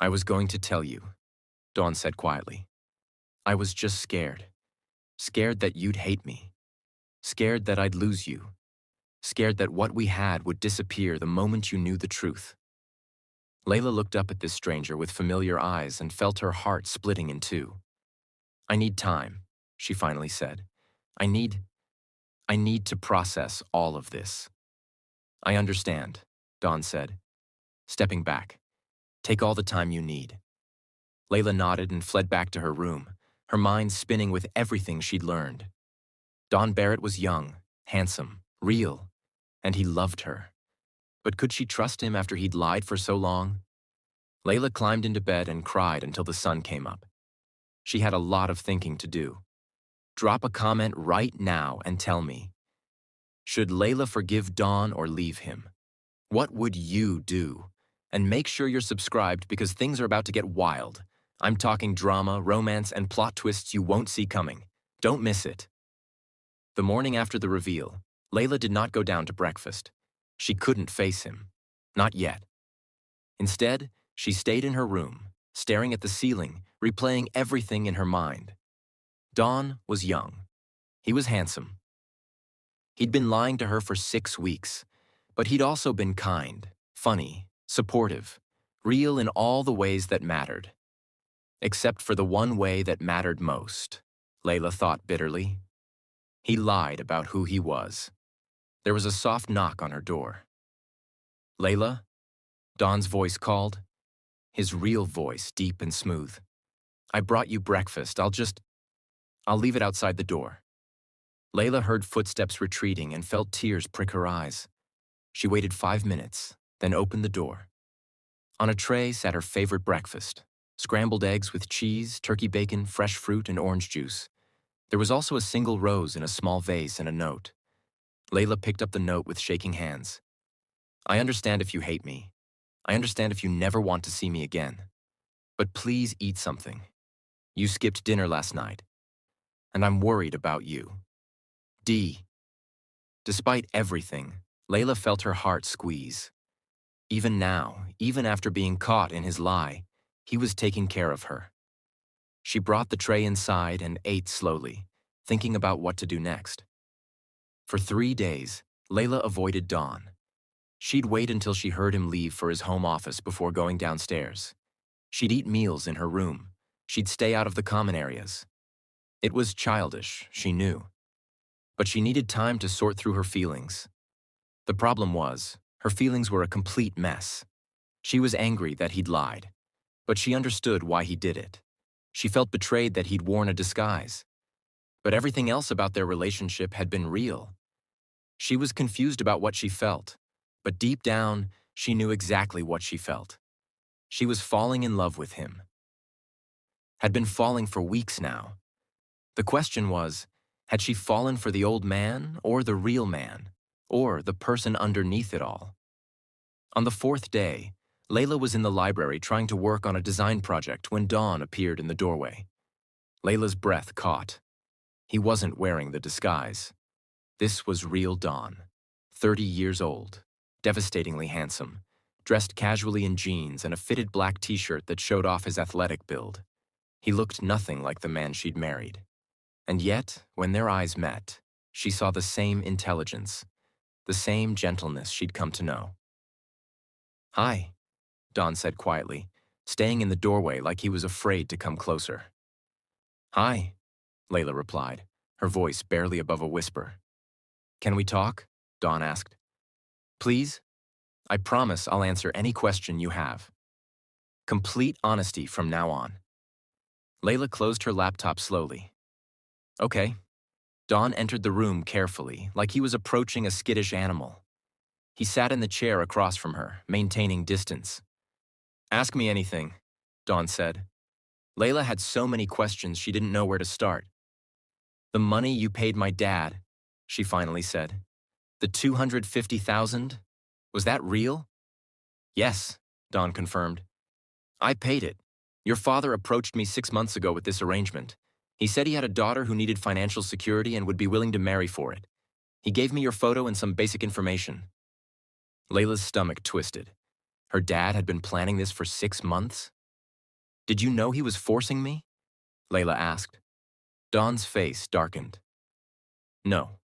I was going to tell you, Dawn said quietly. I was just scared. Scared that you'd hate me. Scared that I'd lose you. Scared that what we had would disappear the moment you knew the truth. Layla looked up at this stranger with familiar eyes and felt her heart splitting in two. I need time, she finally said. I need to process all of this. I understand, Dawn said, stepping back. Take all the time you need. Layla nodded and fled back to her room, her mind spinning with everything she'd learned. Don Barrett was young, handsome, real, and he loved her. But could she trust him after he'd lied for so long? Layla climbed into bed and cried until the sun came up. She had a lot of thinking to do. Drop a comment right now and tell me. Should Layla forgive Don or leave him? What would you do? And make sure you're subscribed because things are about to get wild. I'm talking drama, romance, and plot twists you won't see coming. Don't miss it. The morning after the reveal, Layla did not go down to breakfast. She couldn't face him. Not yet. Instead, she stayed in her room, staring at the ceiling, replaying everything in her mind. Don was young. He was handsome. He'd been lying to her for 6 weeks, but he'd also been kind, funny, supportive, real in all the ways that mattered. Except for the one way that mattered most, Layla thought bitterly. He lied about who he was. There was a soft knock on her door. Layla? Don's voice called, his real voice deep and smooth. I brought you breakfast. I'll leave it outside the door. Layla heard footsteps retreating and felt tears prick her eyes. She waited 5 minutes, then opened the door. On a tray sat her favorite breakfast, scrambled eggs with cheese, turkey bacon, fresh fruit, and orange juice. There was also a single rose in a small vase and a note. Layla picked up the note with shaking hands. I understand if you hate me. I understand if you never want to see me again. But please eat something. You skipped dinner last night. And I'm worried about you. D. Despite everything, Layla felt her heart squeeze. Even now, even after being caught in his lie, he was taking care of her. She brought the tray inside and ate slowly, thinking about what to do next. For 3 days, Layla avoided Don. She'd wait until she heard him leave for his home office before going downstairs. She'd eat meals in her room. She'd stay out of the common areas. It was childish, she knew. But she needed time to sort through her feelings. The problem was, her feelings were a complete mess. She was angry that he'd lied, but she understood why he did it. She felt betrayed that he'd worn a disguise. But everything else about their relationship had been real. She was confused about what she felt, but deep down, she knew exactly what she felt. She was falling in love with him. Had been falling for weeks now. The question was, had she fallen for the old man or the real man, or the person underneath it all? On the 4th day, Layla was in the library trying to work on a design project when Don appeared in the doorway. Layla's breath caught. He wasn't wearing the disguise. This was real Don, 30 years old, devastatingly handsome, dressed casually in jeans and a fitted black t-shirt that showed off his athletic build. He looked nothing like the man she'd married. And yet, when their eyes met, she saw the same intelligence, the same gentleness she'd come to know. Hi, Don said quietly, staying in the doorway like he was afraid to come closer. Hi, Layla replied, her voice barely above a whisper. Can we talk? Don asked. Please? I promise I'll answer any question you have. Complete honesty from now on. Layla closed her laptop slowly. Okay. Don entered the room carefully, like he was approaching a skittish animal. He sat in the chair across from her, maintaining distance. Ask me anything, Don said. Layla had so many questions she didn't know where to start. The money you paid my dad, she finally said. The $250,000? Was that real? Yes, Don confirmed. I paid it. Your father approached me 6 months ago with this arrangement. He said he had a daughter who needed financial security and would be willing to marry for it. He gave me your photo and some basic information. Layla's stomach twisted. Her dad had been planning this for 6 months? Did you know he was forcing me? Layla asked. Don's face darkened. No.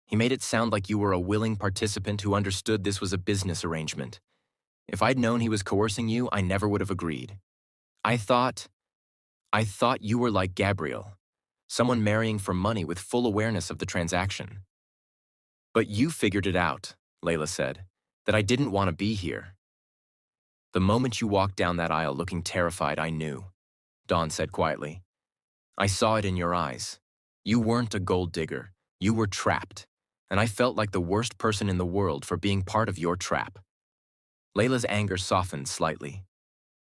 He made it sound like you were a willing participant who understood this was a business arrangement. If I'd known he was coercing you, I never would have agreed. I thought you were like Gabriel, someone marrying for money with full awareness of the transaction. But you figured it out, Layla said, that I didn't want to be here. The moment you walked down that aisle looking terrified, I knew, Don said quietly. I saw it in your eyes. You weren't a gold digger. You were trapped, and I felt like the worst person in the world for being part of your trap. Layla's anger softened slightly.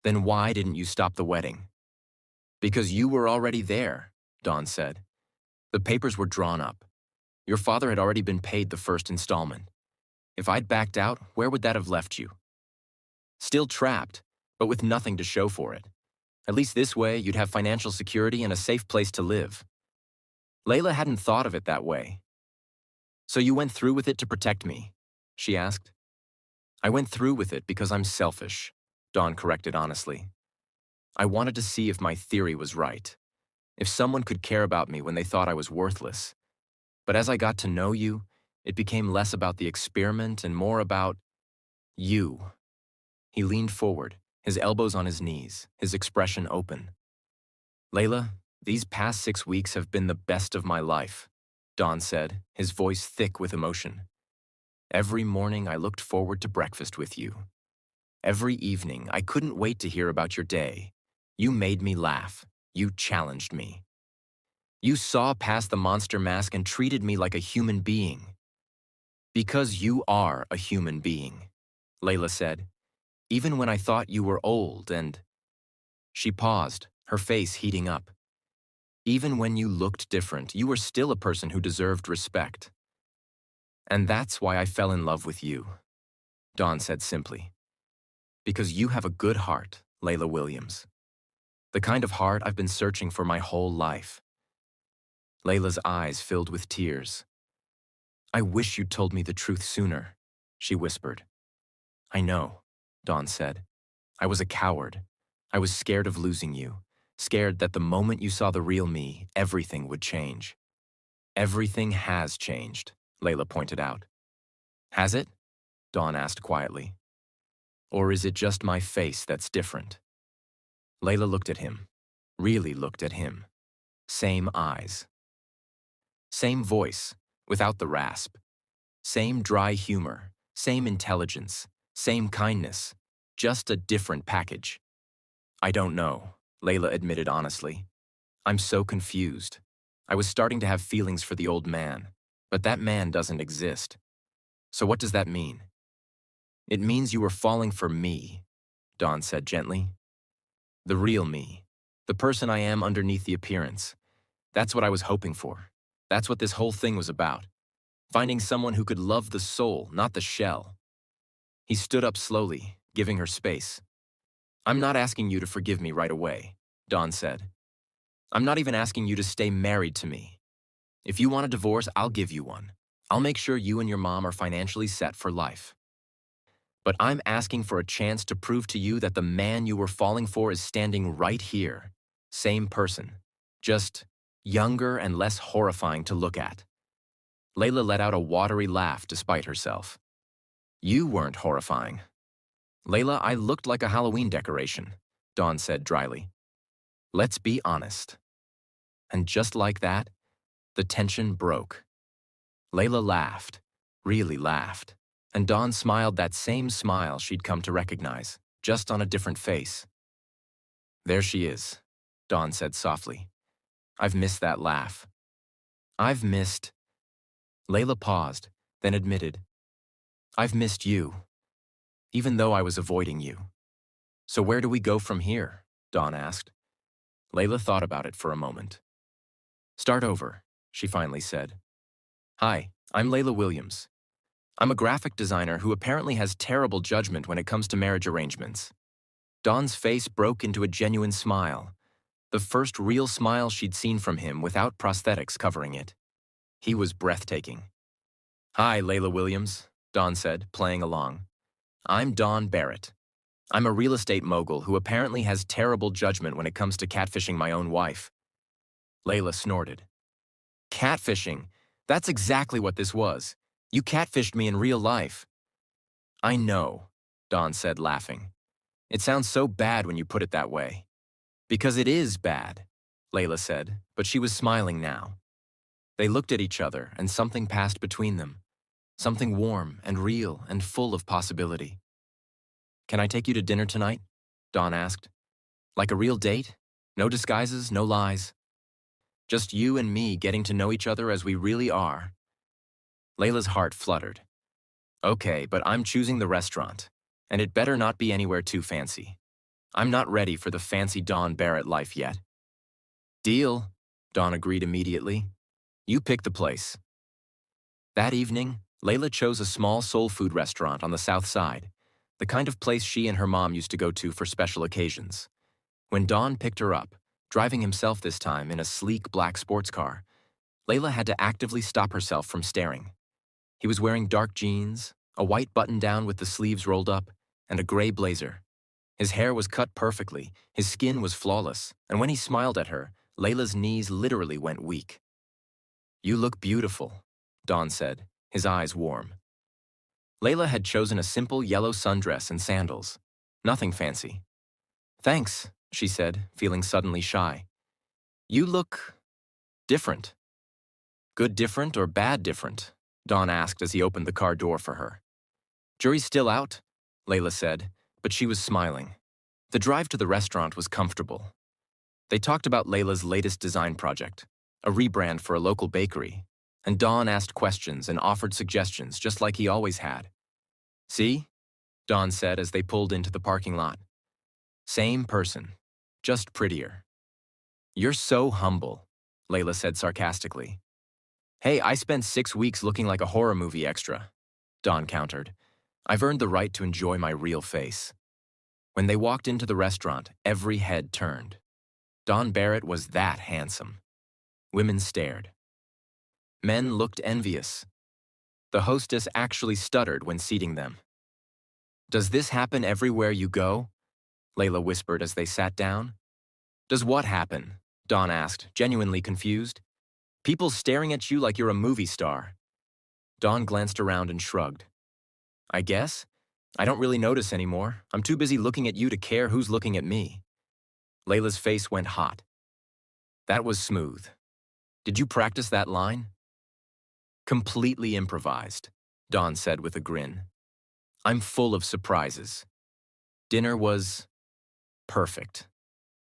Then why didn't you stop the wedding? Because you were already there, Don said. The papers were drawn up. Your father had already been paid the first installment. If I'd backed out, where would that have left you? Still trapped, but with nothing to show for it. At least this way, you'd have financial security and a safe place to live. Layla hadn't thought of it that way. So you went through with it to protect me? She asked. I went through with it because I'm selfish, Dawn corrected honestly. I wanted to see if my theory was right, if someone could care about me when they thought I was worthless. But as I got to know you, it became less about the experiment and more about you. He leaned forward, his elbows on his knees, his expression open. Layla, these past 6 weeks have been the best of my life, Dawn said, his voice thick with emotion. Every morning I looked forward to breakfast with you. Every evening I couldn't wait to hear about your day. You made me laugh. You challenged me. You saw past the monster mask and treated me like a human being. Because you are a human being, Layla said, even when I thought you were old and… She paused, her face heating up. Even when you looked different, you were still a person who deserved respect. And that's why I fell in love with you, Dawn said simply. Because you have a good heart, Layla Williams. The kind of heart I've been searching for my whole life. Layla's eyes filled with tears. I wish you'd told me the truth sooner, she whispered. I know, Dawn said. I was a coward. I was scared of losing you, scared that the moment you saw the real me, everything would change. Everything has changed, Layla pointed out. Has it? Dawn asked quietly. Or is it just my face that's different? Layla looked at him, really looked at him. Same eyes. Same voice, without the rasp. Same dry humor, same intelligence, same kindness, just a different package. I don't know, Layla admitted honestly. I'm so confused. I was starting to have feelings for the old man, but that man doesn't exist. So what does that mean? It means you were falling for me, Dawn said gently. The real me, the person I am underneath the appearance. That's what I was hoping for. That's what this whole thing was about. Finding someone who could love the soul, not the shell. He stood up slowly, giving her space. I'm not asking you to forgive me right away, Dawn said. I'm not even asking you to stay married to me. If you want a divorce, I'll give you one. I'll make sure you and your mom are financially set for life. But I'm asking for a chance to prove to you that the man you were falling for is standing right here. Same person, just younger and less horrifying to look at. Layla let out a watery laugh despite herself. You weren't horrifying. Layla, I looked like a Halloween decoration, Dawn said dryly. Let's be honest. And just like that, the tension broke. Layla laughed, really laughed, and Dawn smiled that same smile she'd come to recognize, just on a different face. There she is, Dawn said softly. I've missed that laugh. I've missed… Layla paused, then admitted, I've missed you, even though I was avoiding you. So where do we go from here? Dawn asked. Layla thought about it for a moment. Start over, she finally said. Hi, I'm Layla Williams. I'm a graphic designer who apparently has terrible judgment when it comes to marriage arrangements. Dawn's face broke into a genuine smile, the first real smile she'd seen from him without prosthetics covering it. He was breathtaking. Hi, Layla Williams, Dawn said, playing along. I'm Dawn Barrett. I'm a real estate mogul who apparently has terrible judgment when it comes to catfishing my own wife. Layla snorted. Catfishing? That's exactly what this was. You catfished me in real life. I know, Dawn said, laughing. It sounds so bad when you put it that way. Because it is bad, Layla said, but she was smiling now. They looked at each other, and something passed between them. Something warm and real and full of possibility. Can I take you to dinner tonight? Dawn asked. Like a real date? No disguises, no lies. Just you and me getting to know each other as we really are. Layla's heart fluttered. Okay, but I'm choosing the restaurant, and it better not be anywhere too fancy. I'm not ready for the fancy Dawn Barrett life yet. Deal, Dawn agreed immediately. You pick the place. That evening, Layla chose a small soul food restaurant on the south side, the kind of place she and her mom used to go to for special occasions. When Don picked her up, driving himself this time in a sleek black sports car, Layla had to actively stop herself from staring. He was wearing dark jeans, a white button-down with the sleeves rolled up, and a gray blazer. His hair was cut perfectly, his skin was flawless, and when he smiled at her, Layla's knees literally went weak. "You look beautiful," Don said, his eyes warm. Layla had chosen a simple yellow sundress and sandals. Nothing fancy. "Thanks," she said, feeling suddenly shy. "You look different." "Good different or bad different?" Don asked as he opened the car door for her. "Jury's still out," Layla said, but she was smiling. The drive to the restaurant was comfortable. They talked about Layla's latest design project, a rebrand for a local bakery, and Don asked questions and offered suggestions just like he always had. "See?" Don said as they pulled into the parking lot. "Same person, just prettier." "You're so humble," Layla said sarcastically. "Hey, I spent 6 weeks looking like a horror movie extra," Don countered. "I've earned the right to enjoy my real face." When they walked into the restaurant, every head turned. Don Barrett was that handsome. Women stared. Men looked envious. The hostess actually stuttered when seating them. "Does this happen everywhere you go?" Layla whispered as they sat down. "Does what happen?" Don asked, genuinely confused. "People staring at you like you're a movie star." Don glanced around and shrugged. "I guess. I don't really notice anymore. I'm too busy looking at you to care who's looking at me." Layla's face went hot. "That was smooth. Did you practice that line?" "Completely improvised," Don said with a grin. "I'm full of surprises." Dinner was perfect.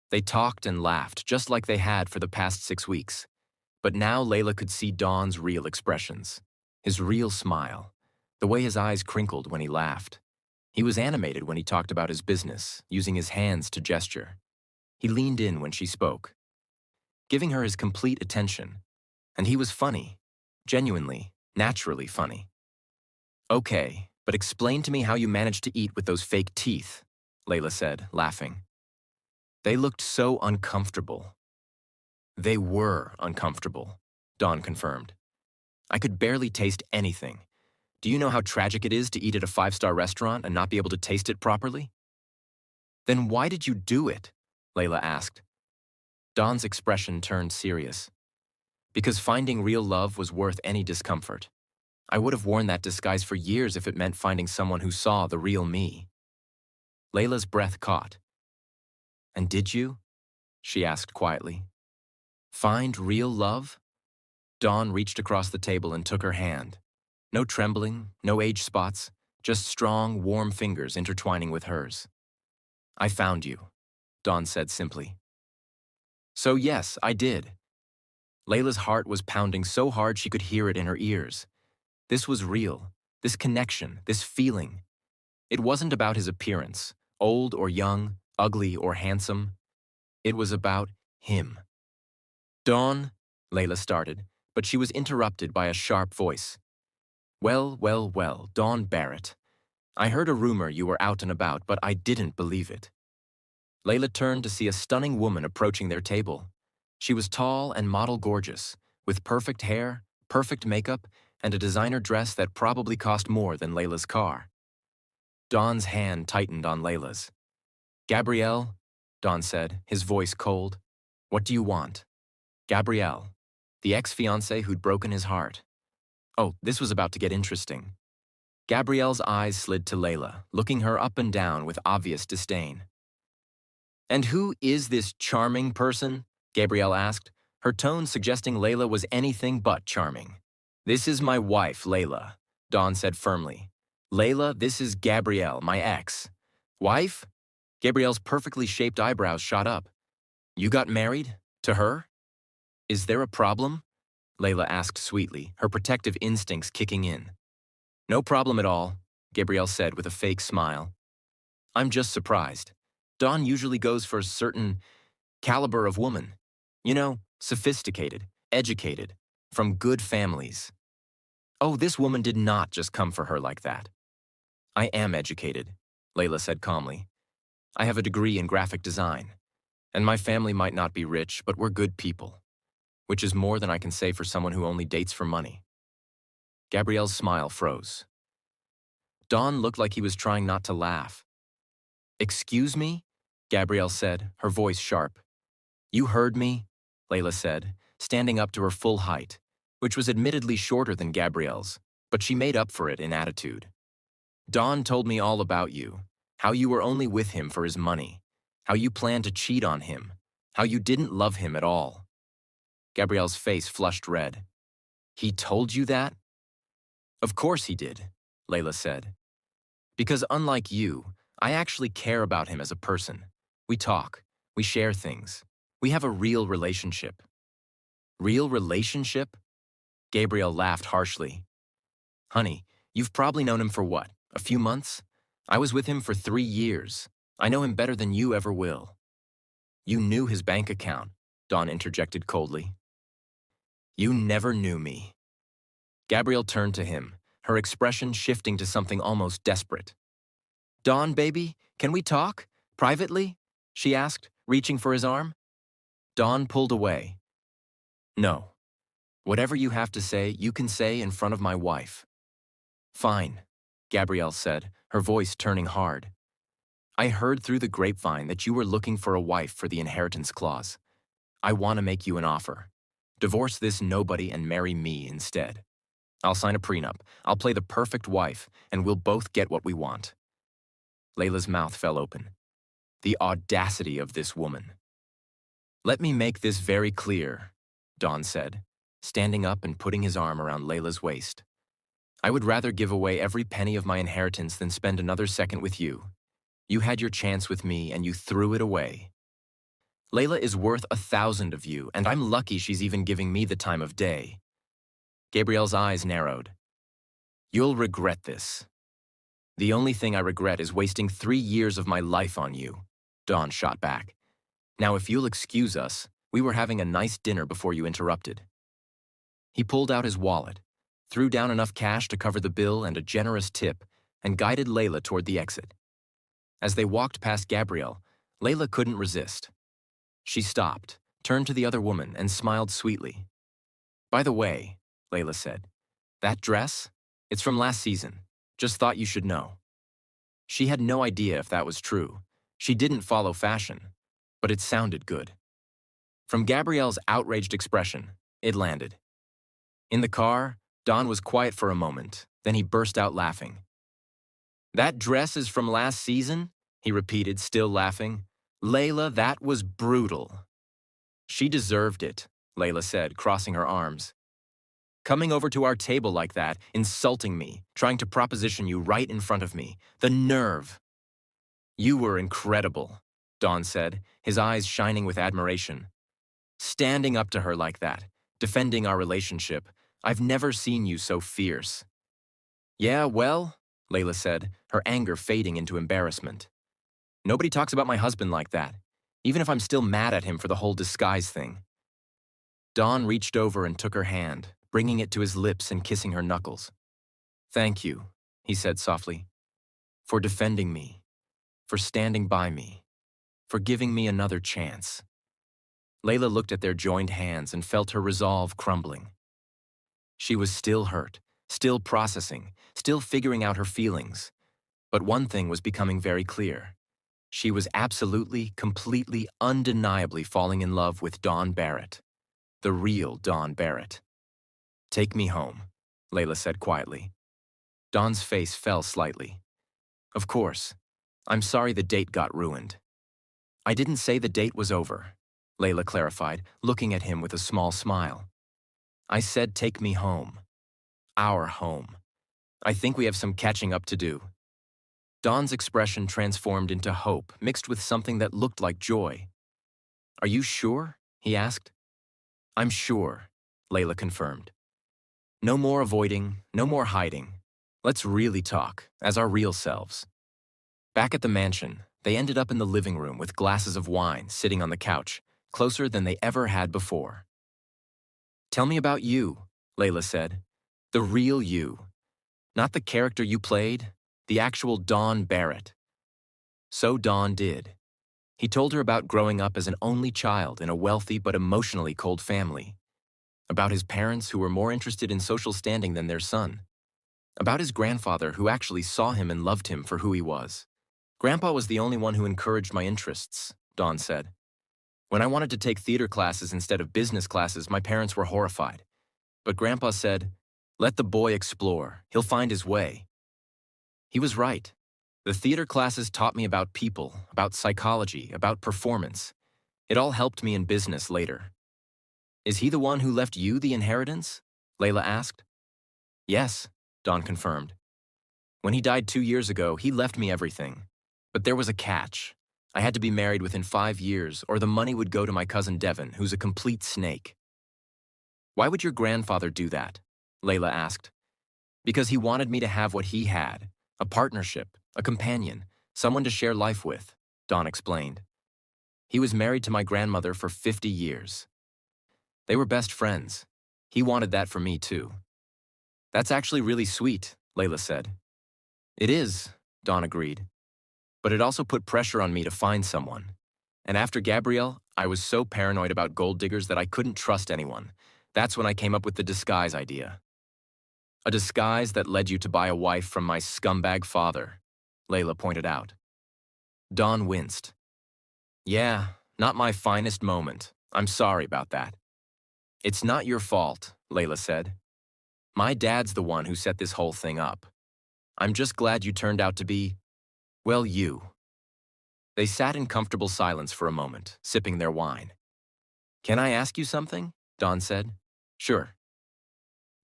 They talked and laughed just like they had for the past 6 weeks. But now Layla could see Don's real expressions, his real smile, the way his eyes crinkled when he laughed. He was animated when he talked about his business, using his hands to gesture. He leaned in when she spoke, giving her his complete attention. And he was funny, genuinely, naturally funny. "Okay, but explain to me how you managed to eat with those fake teeth," Layla said, laughing. "They looked so uncomfortable." "They were uncomfortable," Don confirmed. "I could barely taste anything. Do you know how tragic it is to eat at a 5-star restaurant and not be able to taste it properly?" "Then why did you do it?" Layla asked. Don's expression turned serious. "Because finding real love was worth any discomfort. I would have worn that disguise for years if it meant finding someone who saw the real me." Layla's breath caught. "And did you?" she asked quietly. "Find real love?" Dawn reached across the table and took her hand. No trembling, no age spots, just strong, warm fingers intertwining with hers. "I found you," Dawn said simply. "So yes, I did." Layla's heart was pounding so hard she could hear it in her ears. This was real, this connection, this feeling. It wasn't about his appearance, old or young, ugly or handsome. It was about him. "Dawn," Layla started, but she was interrupted by a sharp voice. "Well, well, well, Dawn Barrett. I heard a rumor you were out and about, but I didn't believe it." Layla turned to see a stunning woman approaching their table. She was tall and model gorgeous, with perfect hair, perfect makeup, and a designer dress that probably cost more than Layla's car. Dawn's hand tightened on Layla's. "Gabrielle," Dawn said, his voice cold. "What do you want?" Gabrielle, the ex-fiancé who'd broken his heart. Oh, this was about to get interesting. Gabrielle's eyes slid to Layla, looking her up and down with obvious disdain. "And who is this charming person?" Gabrielle asked, her tone suggesting Layla was anything but charming. "This is my wife, Layla," Dawn said firmly. "Layla, this is Gabrielle, my ex." "Wife?" Gabrielle's perfectly shaped eyebrows shot up. "You got married? To her?" "Is there a problem?" Layla asked sweetly, her protective instincts kicking in. "No problem at all," Gabrielle said with a fake smile. "I'm just surprised. Dawn usually goes for a certain caliber of woman. You know, sophisticated, educated, from good families. Oh, this woman did not just come for her like that." "I am educated," Layla said calmly. "I have a degree in graphic design. And my family might not be rich, but we're good people, which is more than I can say for someone who only dates for money. Gabrielle's smile froze. Dawn looked like he was trying not to laugh. "Excuse me?" Gabrielle said, her voice sharp. "You heard me?" Layla said, standing up to her full height, which was admittedly shorter than Gabrielle's, but she made up for it in attitude. "Dawn told me all about you, how you were only with him for his money, how you planned to cheat on him, how you didn't love him at all." Gabrielle's face flushed red. "He told you that?" "Of course he did," Layla said. "Because unlike you, I actually care about him as a person. We talk, we share things. We have a real relationship." "Real relationship?" Gabrielle laughed harshly. "Honey, you've probably known him for what, a few months? I was with him for 3 years. I know him better than you ever will." "You knew his bank account," Dawn interjected coldly. "You never knew me." Gabrielle turned to him, her expression shifting to something almost desperate. "Dawn, baby, can we talk? Privately?" she asked, reaching for his arm. Dawn pulled away. "No. Whatever you have to say, you can say in front of my wife." "Fine," Gabrielle said, her voice turning hard. "I heard through the grapevine that you were looking for a wife for the inheritance clause. I want to make you an offer. Divorce this nobody and marry me instead. I'll sign a prenup, I'll play the perfect wife, and we'll both get what we want." Layla's mouth fell open. The audacity of this woman. "Let me make this very clear," Dawn said, standing up and putting his arm around Layla's waist. "I would rather give away every penny of my inheritance than spend another second with you. You had your chance with me and you threw it away. Layla is worth 1,000 of you, and I'm lucky she's even giving me the time of day." Gabrielle's eyes narrowed. "You'll regret this." "The only thing I regret is wasting 3 years of my life on you," Dawn shot back. "Now, if you'll excuse us, we were having a nice dinner before you interrupted." He pulled out his wallet, threw down enough cash to cover the bill and a generous tip, and guided Layla toward the exit. As they walked past Gabrielle, Layla couldn't resist. She stopped, turned to the other woman, and smiled sweetly. "By the way," Layla said, "that dress? It's from last season. Just thought you should know." She had no idea if that was true. She didn't follow fashion, but it sounded good. From Gabrielle's outraged expression, it landed. In the car, Don was quiet for a moment, then he burst out laughing. "That dress is from last season?" he repeated, still laughing. "Layla, that was brutal." "She deserved it," Layla said, crossing her arms. "Coming over to our table like that, insulting me, trying to proposition you right in front of me. The nerve!" "You were incredible," Don said, his eyes shining with admiration. "Standing up to her like that, defending our relationship. I've never seen you so fierce." "Yeah, well," Layla said, her anger fading into embarrassment. "Nobody talks about my husband like that, even if I'm still mad at him for the whole disguise thing." Don reached over and took her hand, bringing it to his lips and kissing her knuckles. "Thank you," he said softly, "for defending me, for standing by me, for giving me another chance." Layla looked at their joined hands and felt her resolve crumbling. She was still hurt, still processing, still figuring out her feelings. But one thing was becoming very clear. She was absolutely, completely, undeniably falling in love with Dawn Barrett. The real Dawn Barrett. "Take me home," Layla said quietly. Dawn's face fell slightly. "Of course. I'm sorry the date got ruined." "I didn't say the date was over," Layla clarified, looking at him with a small smile. "I said take me home. Our home. I think we have some catching up to do." Dawn's expression transformed into hope, mixed with something that looked like joy. "Are you sure?" he asked. "I'm sure," Layla confirmed. "No more avoiding, no more hiding. Let's really talk, as our real selves." Back at the mansion, they ended up in the living room with glasses of wine sitting on the couch, closer than they ever had before. "Tell me about you," Layla said. "The real you. Not the character you played, the actual Dawn Barrett." So Dawn did. He told her about growing up as an only child in a wealthy but emotionally cold family, about his parents who were more interested in social standing than their son, about his grandfather who actually saw him and loved him for who he was. Grandpa was the only one who encouraged my interests, Dawn said. When I wanted to take theater classes instead of business classes, my parents were horrified. But Grandpa said, "Let the boy explore. He'll find his way." He was right. The theater classes taught me about people, about psychology, about performance. It all helped me in business later. Is he the one who left you the inheritance? Layla asked. Yes, Dawn confirmed. When he died 2 years ago, he left me everything. But there was a catch. I had to be married within 5 years, or the money would go to my cousin Devin, who's a complete snake. Why would your grandfather do that? Layla asked. Because he wanted me to have what he had, a partnership, a companion, someone to share life with, Dawn explained. He was married to my grandmother for 50 years. They were best friends. He wanted that for me too. That's actually really sweet, Layla said. It is, Dawn agreed. But it also put pressure on me to find someone. And after Gabrielle, I was so paranoid about gold diggers that I couldn't trust anyone. That's when I came up with the disguise idea. A disguise that led you to buy a wife from my scumbag father, Layla pointed out. Dawn winced. Yeah, not my finest moment. I'm sorry about that. It's not your fault, Layla said. My dad's the one who set this whole thing up. I'm just glad you turned out to be, well, you. They sat in comfortable silence for a moment, sipping their wine. Can I ask you something? Dawn said. Sure.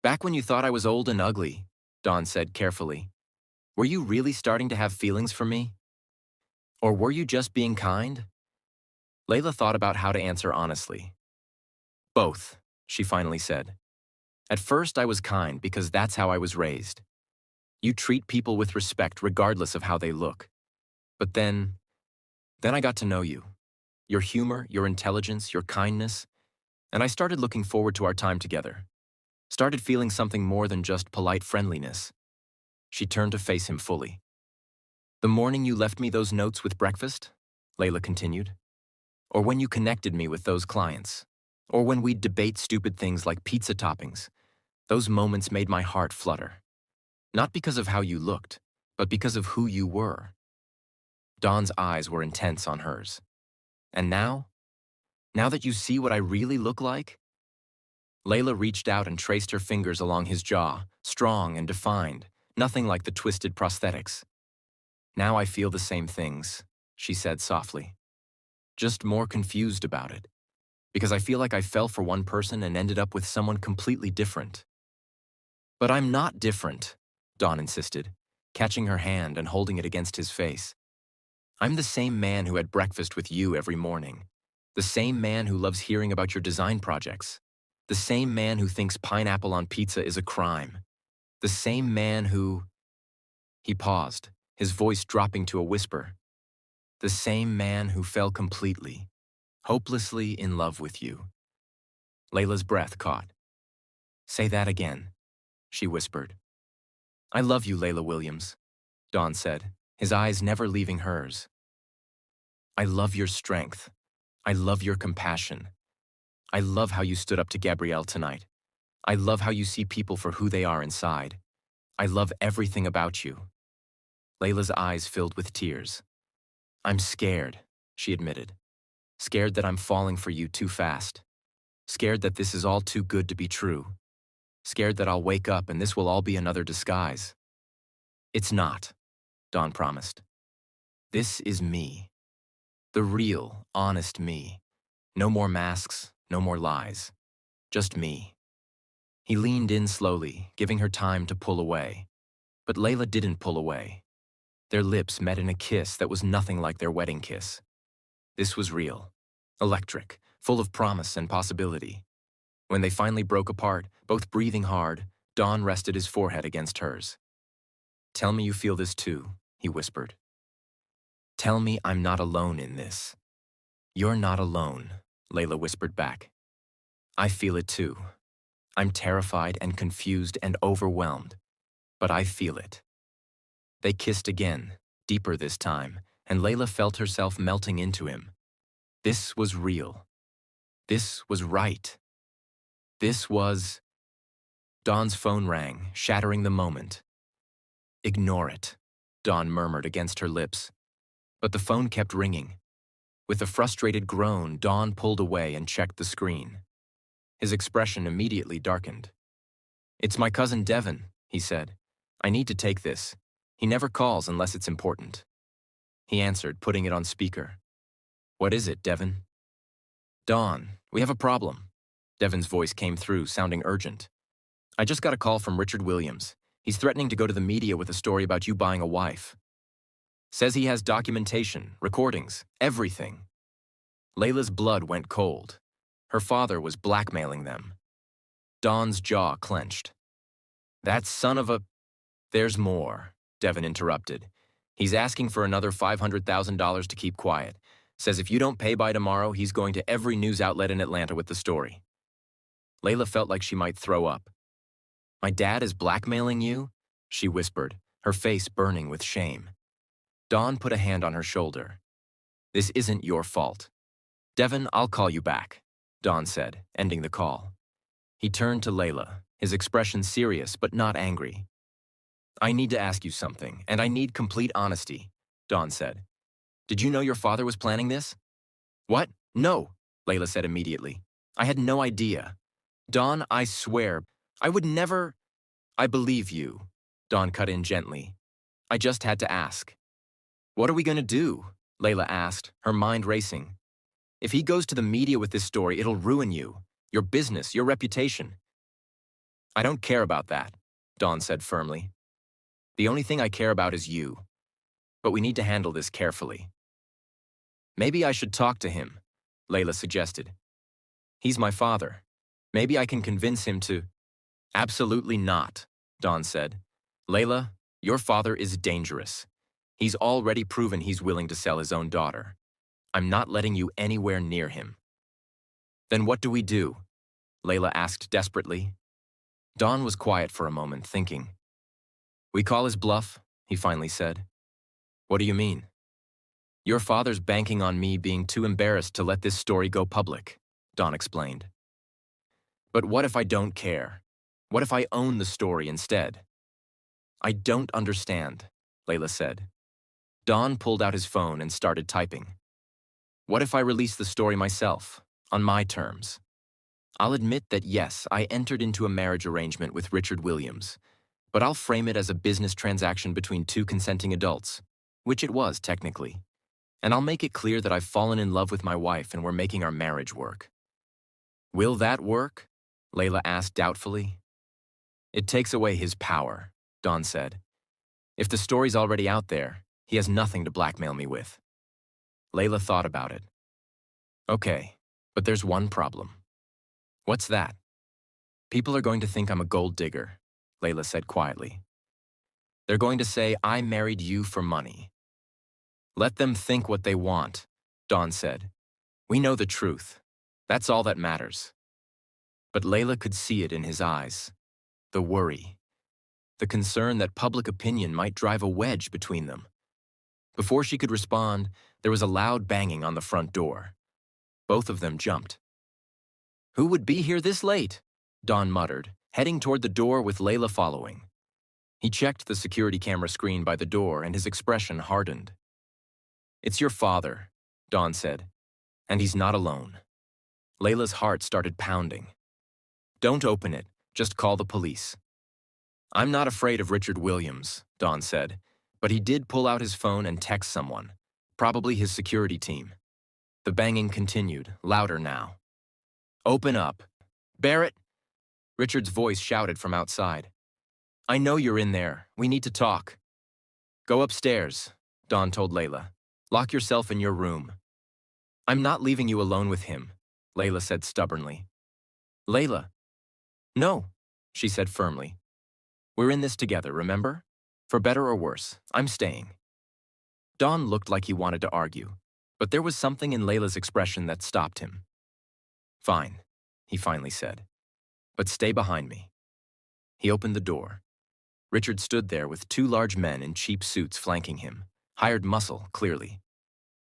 Back when you thought I was old and ugly, Dawn said carefully, were you really starting to have feelings for me? Or were you just being kind? Layla thought about how to answer honestly. Both, she finally said. At first I was kind because that's how I was raised. You treat people with respect regardless of how they look. But then I got to know you. Your humor, your intelligence, your kindness. And I started looking forward to our time together. Started feeling something more than just polite friendliness. She turned to face him fully. The morning you left me those notes with breakfast, Layla continued. Or when you connected me with those clients. Or when we'd debate stupid things like pizza toppings. Those moments made my heart flutter. Not because of how you looked, but because of who you were. Dawn's eyes were intense on hers. And now? Now that you see what I really look like? Layla reached out and traced her fingers along his jaw, strong and defined, nothing like the twisted prosthetics. Now I feel the same things, she said softly. Just more confused about it. Because I feel like I fell for one person and ended up with someone completely different. But I'm not different, Dawn insisted, catching her hand and holding it against his face. I'm the same man who had breakfast with you every morning. The same man who loves hearing about your design projects. The same man who thinks pineapple on pizza is a crime. The same man who… He paused, his voice dropping to a whisper. The same man who fell completely, hopelessly in love with you. Layla's breath caught. Say that again, she whispered. I love you, Layla Williams, Dawn said, his eyes never leaving hers. I love your strength. I love your compassion. I love how you stood up to Gabrielle tonight. I love how you see people for who they are inside. I love everything about you. Layla's eyes filled with tears. I'm scared, she admitted. Scared that I'm falling for you too fast. Scared that this is all too good to be true. Scared that I'll wake up and this will all be another disguise. It's not, Dawn promised. This is me. The real, honest me. No more masks, no more lies. Just me. He leaned in slowly, giving her time to pull away. But Layla didn't pull away. Their lips met in a kiss that was nothing like their wedding kiss. This was real, electric, full of promise and possibility. When they finally broke apart, both breathing hard, Dawn rested his forehead against hers. Tell me you feel this too, he whispered. Tell me I'm not alone in this. You're not alone, Layla whispered back. I feel it too. I'm terrified and confused and overwhelmed, but I feel it. They kissed again, deeper this time, and Layla felt herself melting into him. This was real. This was right. This was... Dawn's phone rang, shattering the moment. "Ignore it," Dawn murmured against her lips. But the phone kept ringing. With a frustrated groan, Dawn pulled away and checked the screen. His expression immediately darkened. "It's my cousin Devin," he said. "I need to take this. He never calls unless it's important." He answered, putting it on speaker. "What is it, Devin?" "Dawn, we have a problem." Devin's voice came through, sounding urgent. "I just got a call from Richard Williams. He's threatening to go to the media with a story about you buying a wife. Says he has documentation, recordings, everything." Layla's blood went cold. Her father was blackmailing them. Dawn's jaw clenched. "That son of a..." "There's more," Devin interrupted. "He's asking for another $500,000 to keep quiet. Says if you don't pay by tomorrow, he's going to every news outlet in Atlanta with the story." Layla felt like she might throw up. "My dad is blackmailing you?" she whispered, her face burning with shame. Dawn put a hand on her shoulder. "This isn't your fault." "Devin, I'll call you back," Dawn said, ending the call. He turned to Layla, his expression serious but not angry. "I need to ask you something, and I need complete honesty," Dawn said. "Did you know your father was planning this?" "What? No," Layla said immediately. "I had no idea. Dawn, I swear, I would never..." "I believe you," Dawn cut in gently. "I just had to ask." "What are we going to do?" Layla asked, her mind racing. "If he goes to the media with this story, it'll ruin you, your business, your reputation." "I don't care about that," Dawn said firmly. "The only thing I care about is you. But we need to handle this carefully." "Maybe I should talk to him," Layla suggested. "He's my father. Maybe I can convince him to..." "Absolutely not," Dawn said. "Layla, your father is dangerous. He's already proven he's willing to sell his own daughter. I'm not letting you anywhere near him." "Then what do we do?" Layla asked desperately. Dawn was quiet for a moment, thinking. "We call his bluff," he finally said. "What do you mean?" "Your father's banking on me being too embarrassed to let this story go public," Dawn explained. "But what if I don't care? What if I own the story instead?" "I don't understand," Layla said. Dawn pulled out his phone and started typing. "What if I release the story myself, on my terms? I'll admit that yes, I entered into a marriage arrangement with Richard Williams, but I'll frame it as a business transaction between two consenting adults, which it was technically. And I'll make it clear that I've fallen in love with my wife and we're making our marriage work." "Will that work?" Layla asked doubtfully. "It takes away his power," Dawn said. "If the story's already out there, he has nothing to blackmail me with." Layla thought about it. "Okay, but there's one problem." "What's that?" "People are going to think I'm a gold digger," Layla said quietly. "They're going to say I married you for money." "Let them think what they want," Dawn said. "We know the truth. That's all that matters." But Layla could see it in his eyes. The worry. The concern that public opinion might drive a wedge between them. Before she could respond, there was a loud banging on the front door. Both of them jumped. "Who would be here this late?" Dawn muttered, heading toward the door with Layla following. He checked the security camera screen by the door and his expression hardened. "It's your father," Dawn said, "and he's not alone." Layla's heart started pounding. "Don't open it, just call the police." "I'm not afraid of Richard Williams," Dawn said, but he did pull out his phone and text someone, probably his security team. The banging continued, louder now. "Open up. Barrett!" Richard's voice shouted from outside. "I know you're in there. We need to talk." "Go upstairs," Dawn told Layla. "Lock yourself in your room." "I'm not leaving you alone with him," Layla said stubbornly. "Layla." "No," she said firmly. "We're in this together, remember? For better or worse, I'm staying." Dawn looked like he wanted to argue, but there was something in Layla's expression that stopped him. "Fine," he finally said. "But stay behind me." He opened the door. Richard stood there with two large men in cheap suits flanking him, Hired muscle, clearly.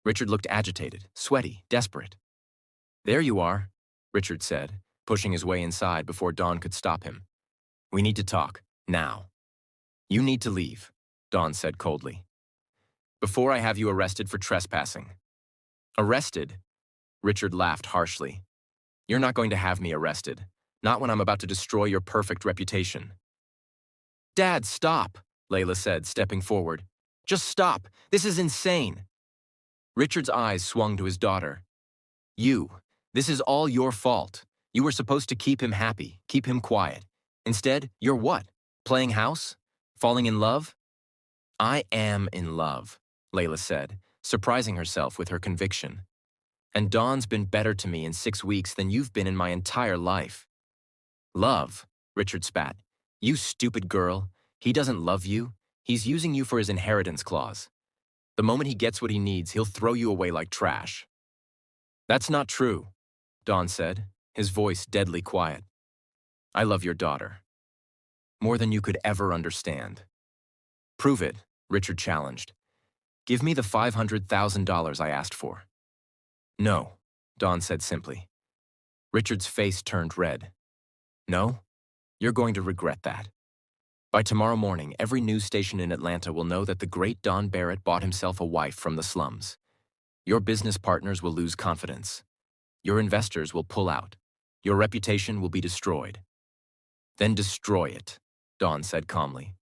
Richard looked agitated, sweaty, desperate. "There you are," Richard said, pushing his way inside before Dawn could stop him. "We need to talk, now." "You need to leave," Dawn said coldly, "before I have you arrested for trespassing." "Arrested?" Richard laughed harshly. "You're not going to have me arrested, not when I'm about to destroy your perfect reputation." "Dad, stop," Layla said, stepping forward. "Just stop. This is insane." Richard's eyes swung to his daughter. This is all your fault. You were supposed to keep him happy, keep him quiet. Instead, you're what? Playing house? Falling in love?" "I am in love," Layla said, surprising herself with her conviction. "And Dawn's been better to me in 6 weeks than you've been in my entire life." "Love?" Richard spat. "You stupid girl. He doesn't love you. He's using you for his inheritance clause. The moment he gets what he needs, he'll throw you away like trash." "That's not true," Dawn said, his voice deadly quiet. "I love your daughter. More than you could ever understand." "Prove it," Richard challenged. "Give me the $500,000 I asked for." "No," Dawn said simply. Richard's face turned red. "No? You're going to regret that. By tomorrow morning, every news station in Atlanta will know that the great Don Barrett bought himself a wife from the slums. Your business partners will lose confidence. Your investors will pull out. Your reputation will be destroyed." "Then destroy it," Dawn said calmly.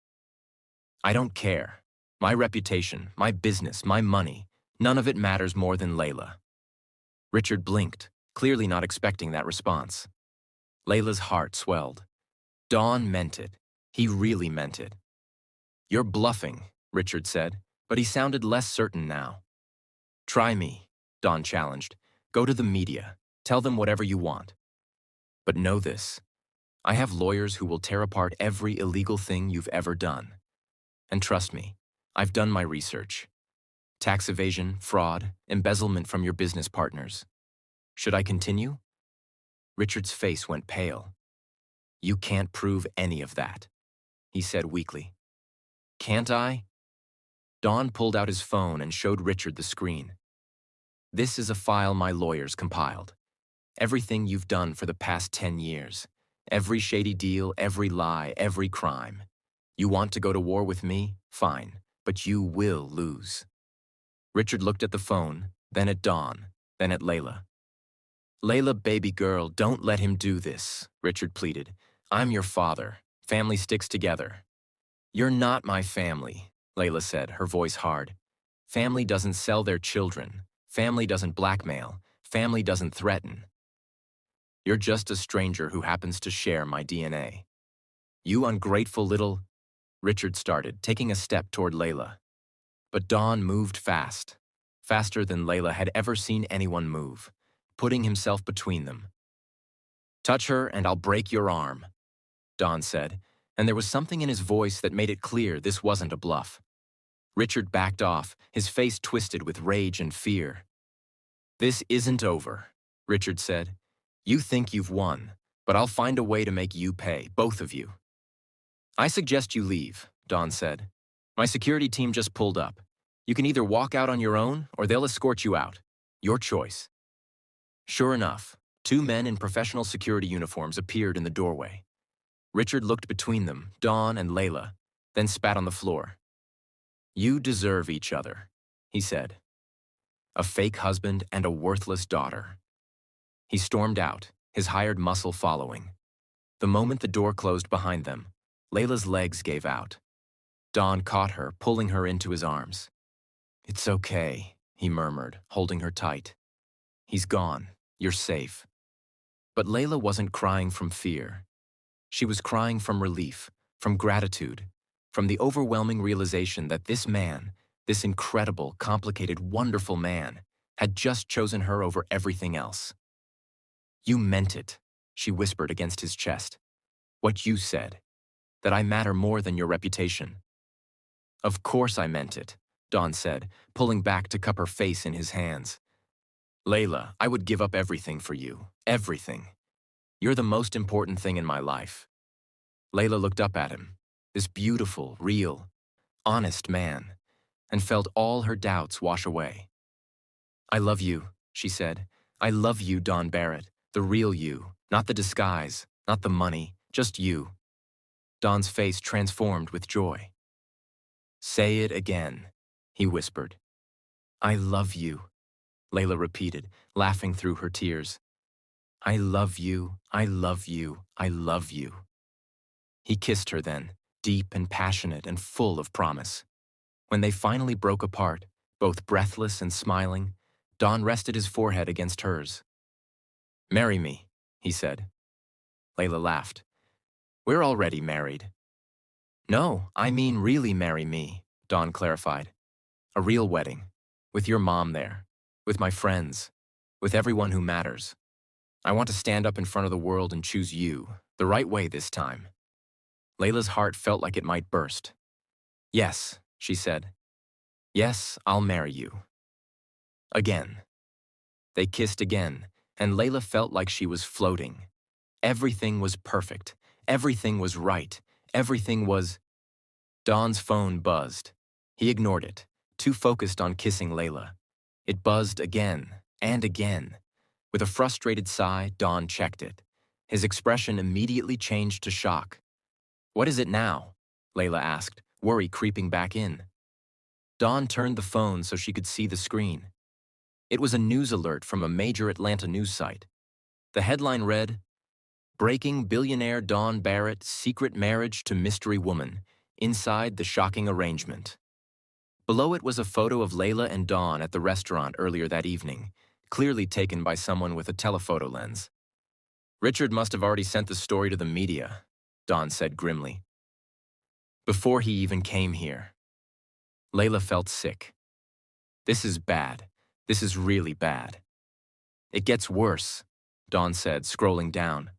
"I don't care. My reputation, my business, my money, none of it matters more than Layla." Richard blinked, clearly not expecting that response. Layla's heart swelled. Dawn meant it. He really meant it. "You're bluffing," Richard said, but he sounded less certain now. "Try me," Dawn challenged. "Go to the media. Tell them whatever you want. But know this. I have lawyers who will tear apart every illegal thing you've ever done. And trust me, I've done my research. Tax evasion, fraud, embezzlement from your business partners. Should I continue?" Richard's face went pale. "You can't prove any of that," he said weakly. "Can't I?" Dawn pulled out his phone and showed Richard the screen. "This is a file my lawyers compiled. Everything you've done for the past 10 years. Every shady deal, every lie, every crime. You want to go to war with me? Fine, but you will lose." Richard looked at the phone, then at Dawn, then at Layla. "Layla, baby girl, don't let him do this," Richard pleaded. "I'm your father. Family sticks together." "You're not my family," Layla said, her voice hard. "Family doesn't sell their children. Family doesn't blackmail. Family doesn't threaten. You're just a stranger who happens to share my DNA. You ungrateful little—" Richard started, taking a step toward Layla. But Dawn moved fast, faster than Layla had ever seen anyone move, putting himself between them. "Touch her and I'll break your arm," Dawn said, and there was something in his voice that made it clear this wasn't a bluff. Richard backed off, his face twisted with rage and fear. "This isn't over," Richard said. "You think you've won, but I'll find a way to make you pay, both of you." "I suggest you leave," Dawn said. "My security team just pulled up. You can either walk out on your own or they'll escort you out. Your choice." Sure enough, 2 men in professional security uniforms appeared in the doorway. Richard looked between them, Dawn and Layla, then spat on the floor. "You deserve each other," he said. "A fake husband and a worthless daughter." He stormed out, his hired muscle following. The moment the door closed behind them, Layla's legs gave out. Dawn caught her, pulling her into his arms. "It's okay," he murmured, holding her tight. "He's gone. You're safe." But Layla wasn't crying from fear. She was crying from relief, from gratitude, from the overwhelming realization that this man, this incredible, complicated, wonderful man, had just chosen her over everything else. "You meant it," she whispered against his chest. "What you said, that I matter more than your reputation." "Of course I meant it," Dawn said, pulling back to cup her face in his hands. "Layla, I would give up everything for you, everything. You're the most important thing in my life." Layla looked up at him, this beautiful, real, honest man, and felt all her doubts wash away. "I love you," she said. "I love you, Dawn Barrett, the real you, not the disguise, not the money, just you." Dawn's face transformed with joy. "Say it again," he whispered. "I love you," Layla repeated, laughing through her tears. "I love you, I love you, I love you." He kissed her then, deep and passionate and full of promise. When they finally broke apart, both breathless and smiling, Dawn rested his forehead against hers. "Marry me," he said. Layla laughed. "We're already married." "No, I mean really marry me," Dawn clarified. "A real wedding, with your mom there, with my friends, with everyone who matters. I want to stand up in front of the world and choose you, the right way this time." Layla's heart felt like it might burst. "Yes," she said. "Yes, I'll marry you." Again. They kissed again, and Layla felt like she was floating. Everything was perfect. Everything was right. Everything was... Dawn's phone buzzed. He ignored it, too focused on kissing Layla. It buzzed again and again. With a frustrated sigh, Dawn checked it. His expression immediately changed to shock. "What is it now?" Layla asked, worry creeping back in. Dawn turned the phone so she could see the screen. It was a news alert from a major Atlanta news site. The headline read, "Breaking Billionaire Dawn Barrett Secret Marriage to Mystery Woman. Inside the Shocking Arrangement." Below it was a photo of Layla and Dawn at the restaurant earlier that evening, clearly taken by someone with a telephoto lens. "Richard must have already sent the story to the media," Dawn said grimly. "Before he even came here." Layla felt sick. "This is bad. This is really bad." "It gets worse," Dawn said, scrolling down.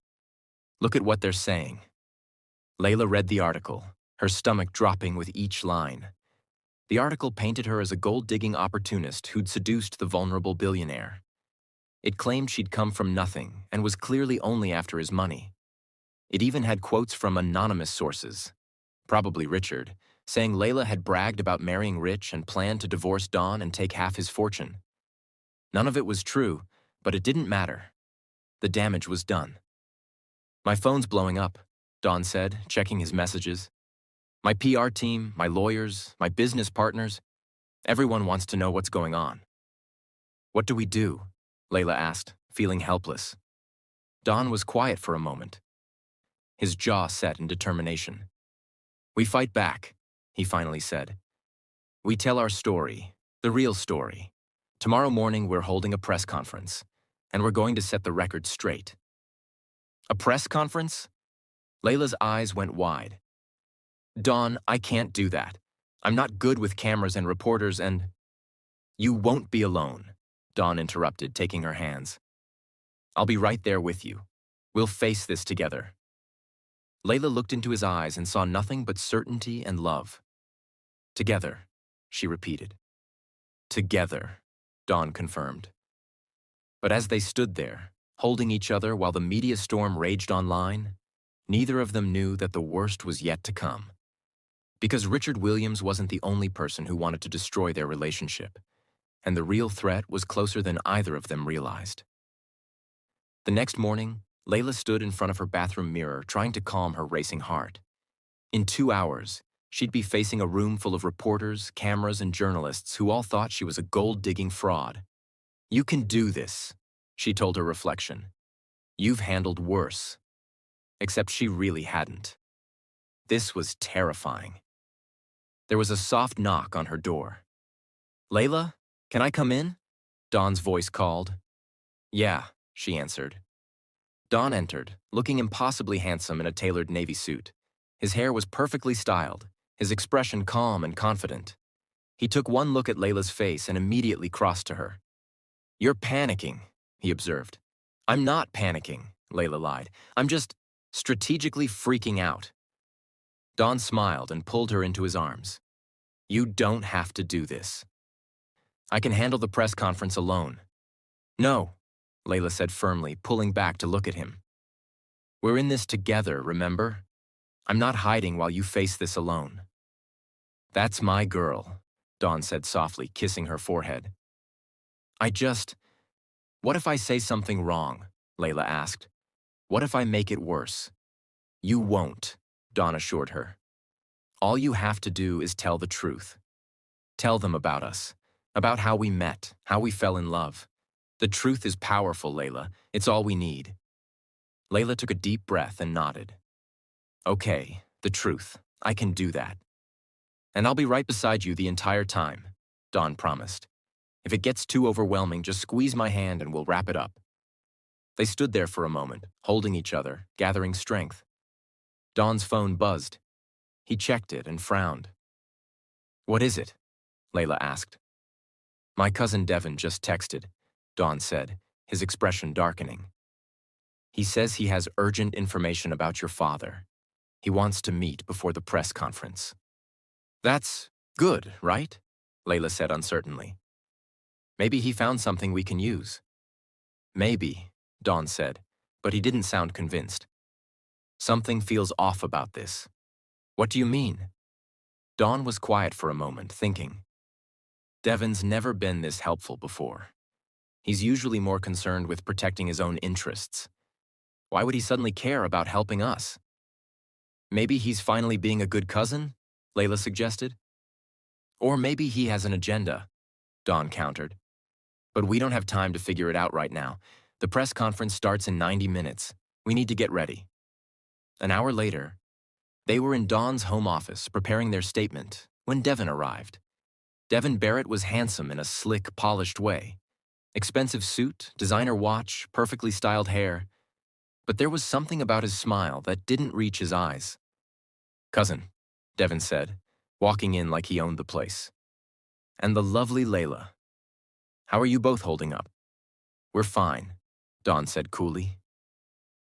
"Look at what they're saying." Layla read the article, her stomach dropping with each line. The article painted her as a gold-digging opportunist who'd seduced the vulnerable billionaire. It claimed she'd come from nothing and was clearly only after his money. It even had quotes from anonymous sources, probably Richard, saying Layla had bragged about marrying rich and planned to divorce Dawn and take half his fortune. None of it was true, but it didn't matter. The damage was done. "My phone's blowing up," Dawn said, checking his messages. "My PR team, my lawyers, my business partners, everyone wants to know what's going on." "What do we do?" Layla asked, feeling helpless. Dawn was quiet for a moment. His jaw set in determination. "We fight back," he finally said. "We tell our story, the real story. Tomorrow morning we're holding a press conference, and we're going to set the record straight." "A press conference?" Layla's eyes went wide. "Dawn, I can't do that. I'm not good with cameras and reporters and—" "You won't be alone," Dawn interrupted, taking her hands. "I'll be right there with you. We'll face this together." Layla looked into his eyes and saw nothing but certainty and love. "Together," she repeated. "Together," Dawn confirmed. But as they stood there, holding each other while the media storm raged online, neither of them knew that the worst was yet to come. Because Richard Williams wasn't the only person who wanted to destroy their relationship, and the real threat was closer than either of them realized. The next morning, Layla stood in front of her bathroom mirror trying to calm her racing heart. In 2 hours, she'd be facing a room full of reporters, cameras, and journalists who all thought she was a gold-digging fraud. "You can do this," she told her reflection. "You've handled worse." Except she really hadn't. This was terrifying. There was a soft knock on her door. "Layla, can I come in?" Dawn's voice called. "Yeah," she answered. Dawn entered, looking impossibly handsome in a tailored navy suit. His hair was perfectly styled, his expression calm and confident. He took one look at Layla's face and immediately crossed to her. "You're panicking," he observed. "I'm not panicking," Layla lied. "I'm just strategically freaking out." Dawn smiled and pulled her into his arms. "You don't have to do this. I can handle the press conference alone." "No," Layla said firmly, pulling back to look at him. "We're in this together, remember? I'm not hiding while you face this alone." "That's my girl," Dawn said softly, kissing her forehead. What if I say something wrong? Layla asked. What if I make it worse? You won't, Dawn assured her. All you have to do is tell the truth. Tell them about us, about how we met, how we fell in love. The truth is powerful, Layla. It's all we need. Layla took a deep breath and nodded. Okay, the truth. I can do that. And I'll be right beside you the entire time, Dawn promised. If it gets too overwhelming, just squeeze my hand and we'll wrap it up. They stood there for a moment, holding each other, gathering strength. Dawn's phone buzzed. He checked it and frowned. What is it? Layla asked. My cousin Devin just texted, Dawn said, his expression darkening. He says he has urgent information about your father. He wants to meet before the press conference. That's good, right? Layla said uncertainly. Maybe he found something we can use. Maybe, Dawn said, but he didn't sound convinced. Something feels off about this. What do you mean? Dawn was quiet for a moment, thinking. Devin's never been this helpful before. He's usually more concerned with protecting his own interests. Why would he suddenly care about helping us? Maybe he's finally being a good cousin, Layla suggested. Or maybe he has an agenda, Dawn countered. But we don't have time to figure it out right now. The press conference starts in 90 minutes. We need to get ready. An hour later, they were in Dawn's home office preparing their statement when Devin arrived. Devin Barrett was handsome in a slick, polished way. Expensive suit, designer watch, perfectly styled hair. But there was something about his smile that didn't reach his eyes. Cousin, Devin said, walking in like he owned the place. And the lovely Layla. How are you both holding up? We're fine, Dawn said coolly.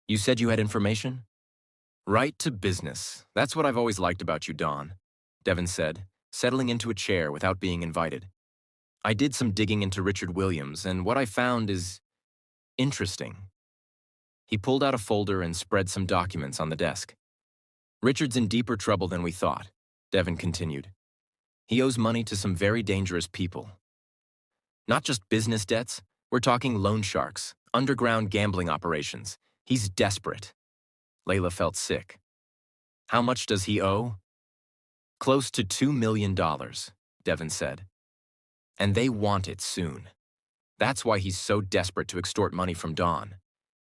You said you had information? Right to business. That's what I've always liked about you, Dawn, Devin said, settling into a chair without being invited. I did some digging into Richard Williams, and what I found is interesting. He pulled out a folder and spread some documents on the desk. Richard's in deeper trouble than we thought, Devin continued. He owes money to some very dangerous people. Not just business debts, we're talking loan sharks, underground gambling operations. He's desperate. Layla felt sick. How much does he owe? Close to $2 million, Devin said. And they want it soon. That's why he's so desperate to extort money from Dawn.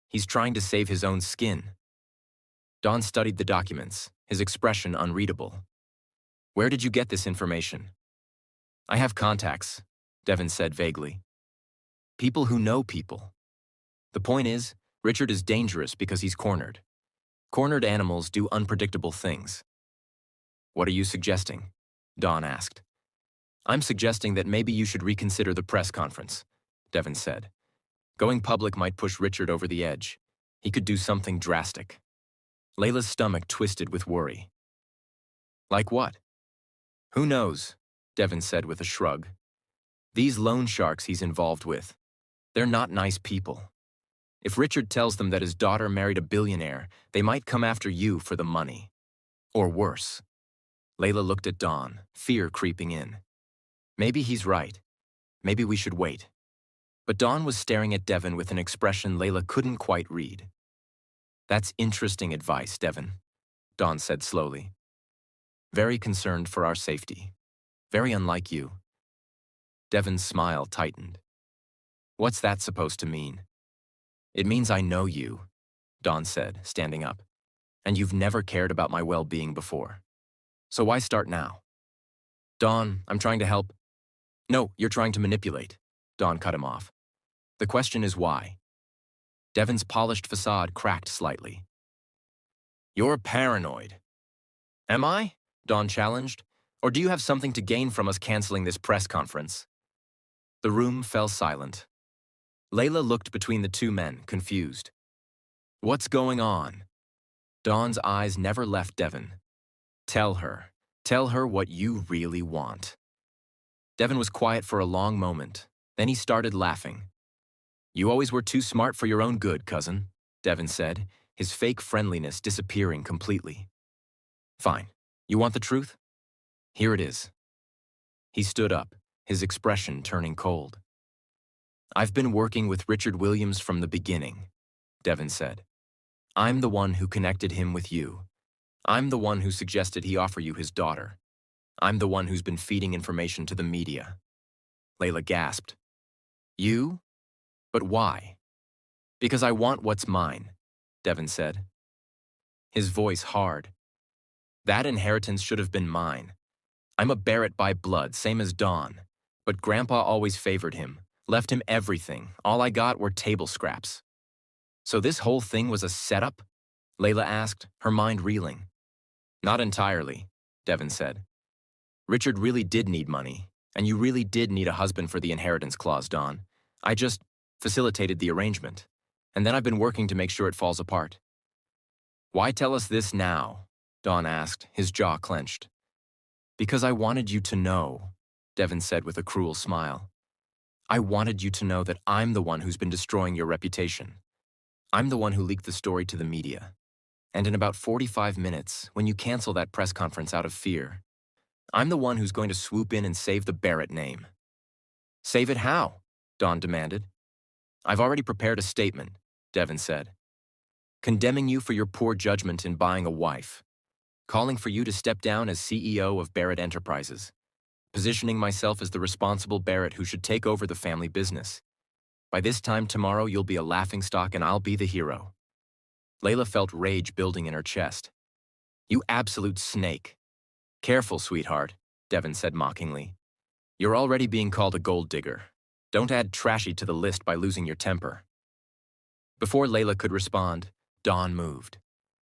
He's trying to save his own skin. Dawn studied the documents, his expression unreadable. Where did you get this information? I have contacts, Devin said vaguely. People who know people. The point is, Richard is dangerous because he's cornered. Cornered animals do unpredictable things. What are you suggesting? Dawn asked. I'm suggesting that maybe you should reconsider the press conference, Devin said. Going public might push Richard over the edge. He could do something drastic. Layla's stomach twisted with worry. Like what? Who knows, Devin said with a shrug. These loan sharks he's involved with, they're not nice people. If Richard tells them that his daughter married a billionaire, they might come after you for the money. Or worse. Layla looked at Dawn, fear creeping in. Maybe he's right. Maybe we should wait. But Dawn was staring at Devin with an expression Layla couldn't quite read. That's interesting advice, Devin, Dawn said slowly. Very concerned for our safety. Very unlike you. Devin's smile tightened. What's that supposed to mean? It means I know you, Dawn said, standing up. And you've never cared about my well-being before. So why start now? Dawn, I'm trying to help. No, you're trying to manipulate, Dawn cut him off. The question is why. Devin's polished facade cracked slightly. You're paranoid. Am I? Dawn challenged. Or do you have something to gain from us canceling this press conference? The room fell silent. Layla looked between the two men, confused. What's going on? Dawn's eyes never left Devin. Tell her what you really want. Devin was quiet for a long moment. Then he started laughing. You always were too smart for your own good, cousin, Devin said, his fake friendliness disappearing completely. Fine. You want the truth? Here it is. He stood up, his expression turning cold. "I've been working with Richard Williams from the beginning," Devon said. "I'm the one who connected him with you. I'm the one who suggested he offer you his daughter. I'm the one who's been feeding information to the media." Layla gasped. "You? But why?" "Because I want what's mine," Devon said, his voice hard. "That inheritance should have been mine. I'm a Barrett by blood, same as Don. But Grandpa always favored him, left him everything. All I got were table scraps." "So this whole thing was a setup?" Layla asked, her mind reeling. "Not entirely," Devon said. "Richard really did need money, and you really did need a husband for the inheritance clause, Don. I just facilitated the arrangement, and then I've been working to make sure it falls apart." "Why tell us this now?" Don asked, his jaw clenched. "Because I wanted you to know," Devon said with a cruel smile. "I wanted you to know that I'm the one who's been destroying your reputation. I'm the one who leaked the story to the media. And in about 45 minutes, when you cancel that press conference out of fear, I'm the one who's going to swoop in and save the Barrett name." "Save it how?" Don demanded. "I've already prepared a statement," Devon said, "condemning you for your poor judgment in buying a wife, calling for you to step down as CEO of Barrett Enterprises, positioning myself as the responsible Barrett who should take over the family business. By this time tomorrow, you'll be a laughingstock and I'll be the hero." Layla felt rage building in her chest. "You absolute snake." "Careful, sweetheart," Devon said mockingly. "You're already being called a gold digger. Don't add trashy to the list by losing your temper." Before Layla could respond, Don moved.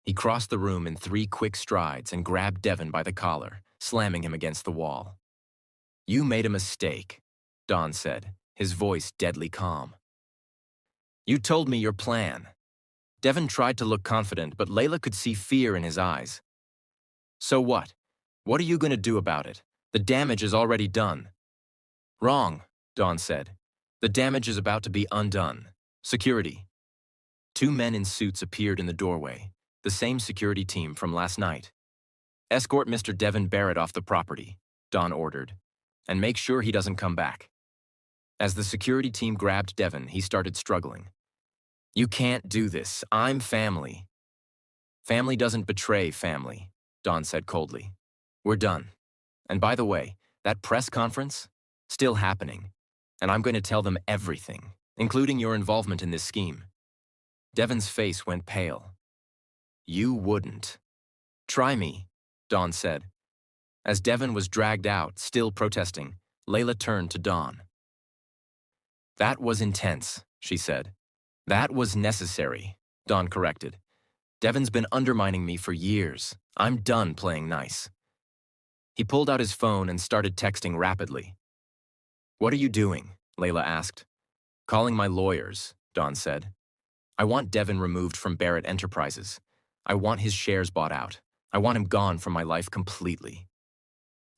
He crossed the room in 3 quick strides and grabbed Devon by the collar, slamming him against the wall. "You made a mistake," Don said, his voice deadly calm. "You told me your plan." Devon tried to look confident, but Layla could see fear in his eyes. "So what? What are you going to do about it? The damage is already done." "Wrong," Don said. "The damage is about to be undone. Security." 2 men in suits appeared in the doorway, the same security team from last night. "Escort Mr. Devon Barrett off the property," Don ordered, "and make sure he doesn't come back." As the security team grabbed Devon, he started struggling. "You can't do this. I'm family." "Family doesn't betray family," Don said coldly. "We're done. And by the way, that press conference? Still happening. And I'm going to tell them everything, including your involvement in this scheme." Devon's face went pale. "You wouldn't." "Try me," Don said. As Devon was dragged out, still protesting, Layla turned to Don. "That was intense," she said. "That was necessary," Don corrected. "Devon's been undermining me for years. I'm done playing nice." He pulled out his phone and started texting rapidly. "What are you doing?" Layla asked. "Calling my lawyers," Don said. "I want Devon removed from Barrett Enterprises. I want his shares bought out. I want him gone from my life completely."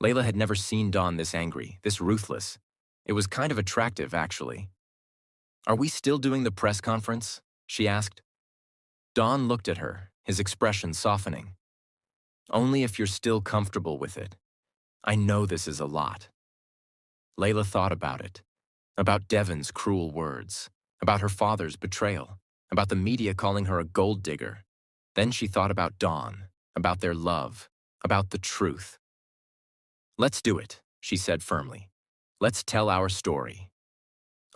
Layla had never seen Don this angry, this ruthless. It was kind of attractive, actually. "Are we still doing the press conference?" she asked. Don looked at her, his expression softening. "Only if you're still comfortable with it. I know this is a lot." Layla thought about it, about Devon's cruel words, about her father's betrayal, about the media calling her a gold digger. Then she thought about Don, about their love, about the truth. "Let's do it," she said firmly. "Let's tell our story."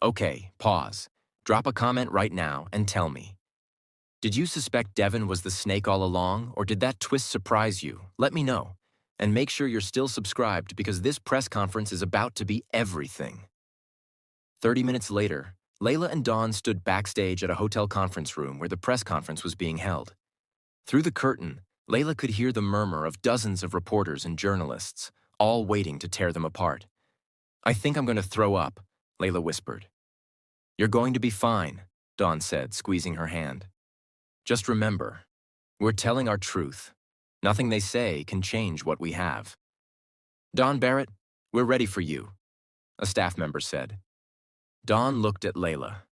"Okay, pause. Drop a comment right now and tell me. Did you suspect Devon was the snake all along, or did that twist surprise you? Let me know. And make sure you're still subscribed because this press conference is about to be everything." 30 minutes later, Layla and Don stood backstage at a hotel conference room where the press conference was being held. Through the curtain, Layla could hear the murmur of dozens of reporters and journalists, all waiting to tear them apart. "I think I'm going to throw up," Layla whispered. "You're going to be fine," Don said, squeezing her hand. "Just remember, we're telling our truth. Nothing they say can change what we have." "Don Barrett, we're ready for you," a staff member said. Don looked at Layla.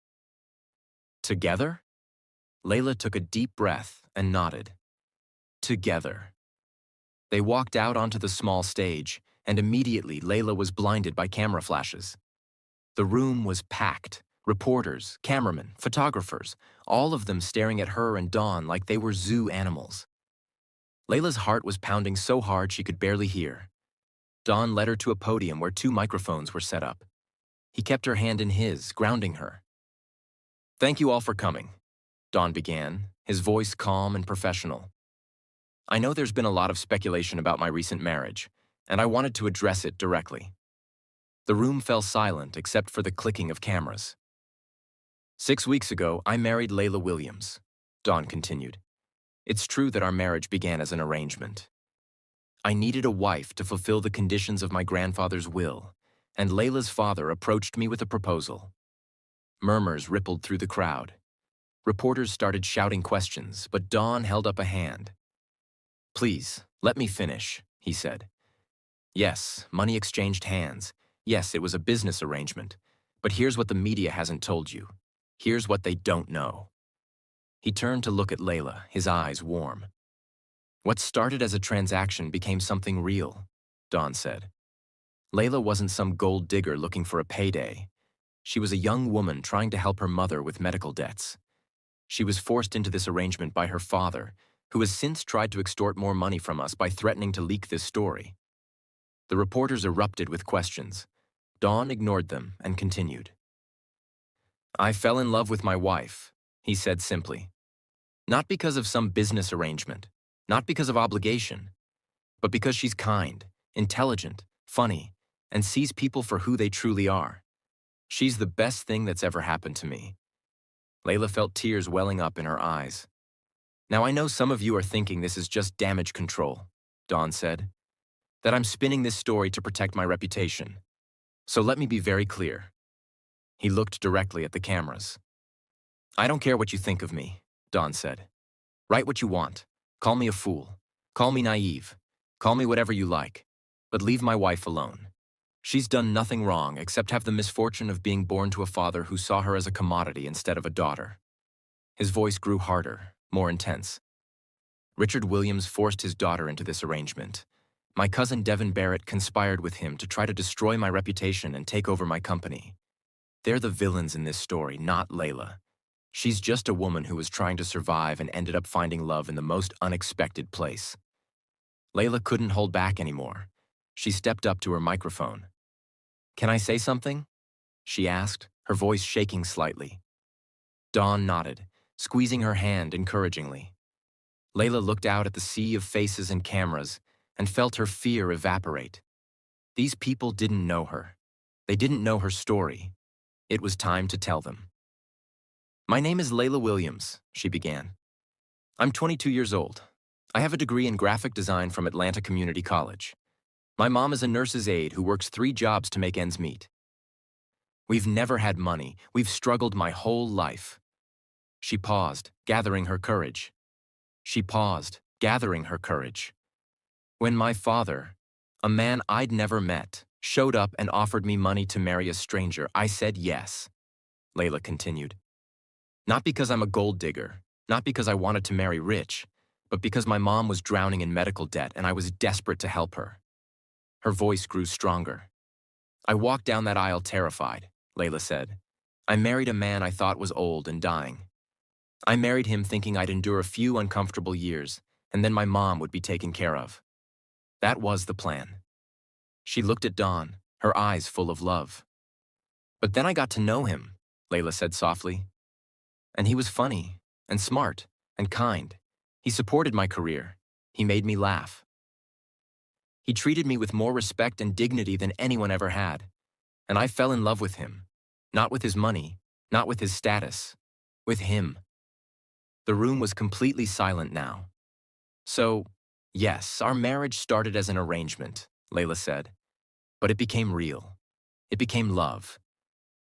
"Together?" Layla took a deep breath and nodded. "Together." They walked out onto the small stage, and immediately Layla was blinded by camera flashes. The room was packed. Reporters, cameramen, photographers, all of them staring at her and Dawn like they were zoo animals. Layla's heart was pounding so hard she could barely hear. Dawn led her to a podium where 2 microphones were set up. He kept her hand in his, grounding her. "Thank you all for coming," Dawn began, his voice calm and professional. "I know there's been a lot of speculation about my recent marriage, and I wanted to address it directly." The room fell silent except for the clicking of cameras. "6 weeks ago, I married Layla Williams," Dawn continued. "It's true that our marriage began as an arrangement. I needed a wife to fulfill the conditions of my grandfather's will, and Layla's father approached me with a proposal." Murmurs rippled through the crowd. Reporters started shouting questions, but Dawn held up a hand. "Please, let me finish," he said. "Yes, money exchanged hands. Yes, it was a business arrangement. But here's what the media hasn't told you. Here's what they don't know." He turned to look at Layla, his eyes warm. "What started as a transaction became something real," Dawn said. Layla wasn't some gold digger looking for a payday. She was a young woman trying to help her mother with medical debts. She was forced into this arrangement by her father, who has since tried to extort more money from us by threatening to leak this story. The reporters erupted with questions. Dawn ignored them and continued. "I fell in love with my wife," he said simply. "Not because of some business arrangement, not because of obligation, but because she's kind, intelligent, funny, and sees people for who they truly are. She's the best thing that's ever happened to me." Layla felt tears welling up in her eyes. "Now I know some of you are thinking this is just damage control," Dawn said, "that I'm spinning this story to protect my reputation. So let me be very clear." He looked directly at the cameras. "I don't care what you think of me," Dawn said. "Write what you want. Call me a fool. Call me naive. Call me whatever you like. But leave my wife alone. She's done nothing wrong except have the misfortune of being born to a father who saw her as a commodity instead of a daughter." His voice grew harder, more intense. "Richard Williams forced his daughter into this arrangement. My cousin Devin Barrett conspired with him to try to destroy my reputation and take over my company. They're the villains in this story, not Layla. She's just a woman who was trying to survive and ended up finding love in the most unexpected place." Layla couldn't hold back anymore. She stepped up to her microphone. "Can I say something?" she asked, her voice shaking slightly. Dawn nodded, squeezing her hand encouragingly. Layla looked out at the sea of faces and cameras and felt her fear evaporate. These people didn't know her. They didn't know her story. It was time to tell them. "My name is Layla Williams," she began. "I'm 22 years old. I have a degree in graphic design from Atlanta Community College. My mom is a nurse's aide who works 3 jobs to make ends meet. We've never had money. We've struggled my whole life." She paused, gathering her courage. She paused, gathering her courage. "When my father, a man I'd never met, showed up and offered me money to marry a stranger, I said yes," Layla continued. "Not because I'm a gold digger, not because I wanted to marry rich, but because my mom was drowning in medical debt and I was desperate to help her." Her voice grew stronger. "I walked down that aisle terrified," Layla said. "I married a man I thought was old and dying. I married him thinking I'd endure a few uncomfortable years, and then my mom would be taken care of. That was the plan." She looked at Dawn, her eyes full of love. "But then I got to know him," Layla said softly. "And he was funny, and smart, and kind. He supported my career. He made me laugh. He treated me with more respect and dignity than anyone ever had. And I fell in love with him. Not with his money, not with his status. With him." The room was completely silent now. "So, yes, our marriage started as an arrangement," Layla said. "But it became real. It became love.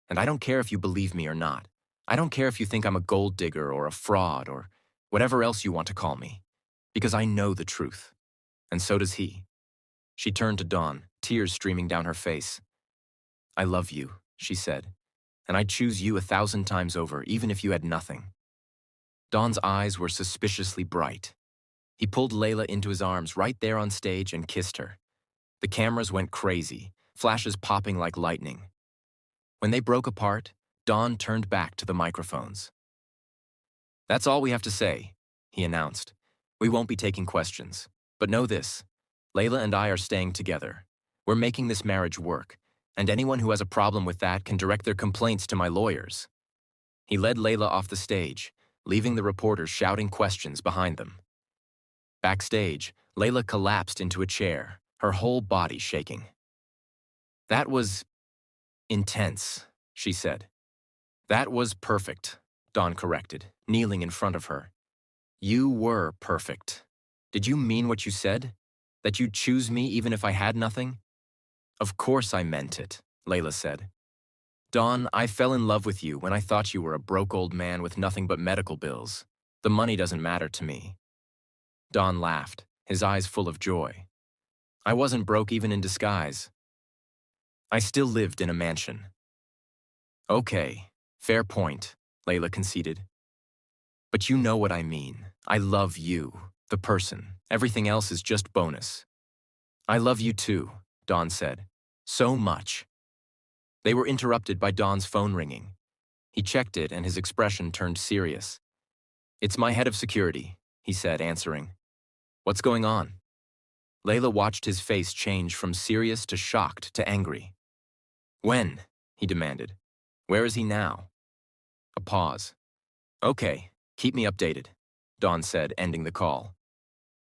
And I don't care if you believe me or not. I don't care if you think I'm a gold digger or a fraud or whatever else you want to call me. Because I know the truth. And so does he." She turned to Dawn, tears streaming down her face. "I love you," she said, "and I'd choose you 1,000 times over, even if you had nothing." Dawn's eyes were suspiciously bright. He pulled Layla into his arms right there on stage and kissed her. The cameras went crazy, flashes popping like lightning. When they broke apart, Don turned back to the microphones. "That's all we have to say," he announced. "We won't be taking questions. But know this, Layla and I are staying together. We're making this marriage work, and anyone who has a problem with that can direct their complaints to my lawyers." He led Layla off the stage, leaving the reporters shouting questions behind them. Backstage, Layla collapsed into a chair, her whole body shaking. "That was intense," she said. "That was perfect," Don corrected, kneeling in front of her. "You were perfect. Did you mean what you said? That you'd choose me even if I had nothing?" "Of course I meant it," Layla said. "Don, I fell in love with you when I thought you were a broke old man with nothing but medical bills. The money doesn't matter to me." Don laughed, his eyes full of joy. "I wasn't broke even in disguise. I still lived in a mansion." "Okay, fair point," Layla conceded. "But you know what I mean. I love you, the person. Everything else is just bonus." "I love you too," Don said. "So much." They were interrupted by Don's phone ringing. He checked it and his expression turned serious. "It's my head of security," he said, answering. "What's going on?" Layla watched his face change from serious to shocked to angry. "When?" he demanded. "Where is he now?" A pause. "Okay, keep me updated," Don said, ending the call.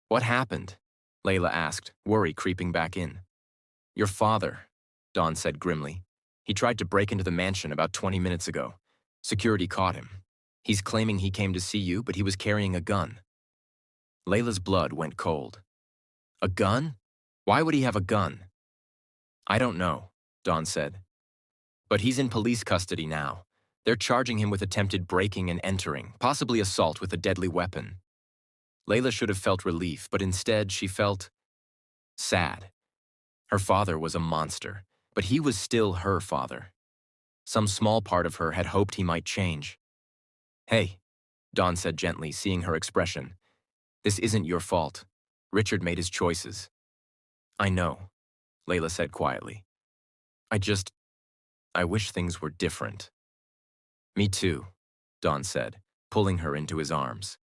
"What happened?" Layla asked, worry creeping back in. "Your father," Don said grimly. "He tried to break into the mansion about 20 minutes ago. Security caught him. He's claiming he came to see you, but he was carrying a gun." Layla's blood went cold. "A gun? Why would he have a gun?" "I don't know," Don said. "But he's in police custody now. They're charging him with attempted breaking and entering, possibly assault with a deadly weapon." Layla should have felt relief, but instead she felt sad. Her father was a monster, but he was still her father. Some small part of her had hoped he might change. "Hey," Don said gently, seeing her expression. "This isn't your fault. Richard made his choices." "I know," Layla said quietly. I wish things were different." "Me too," Don said, pulling her into his arms.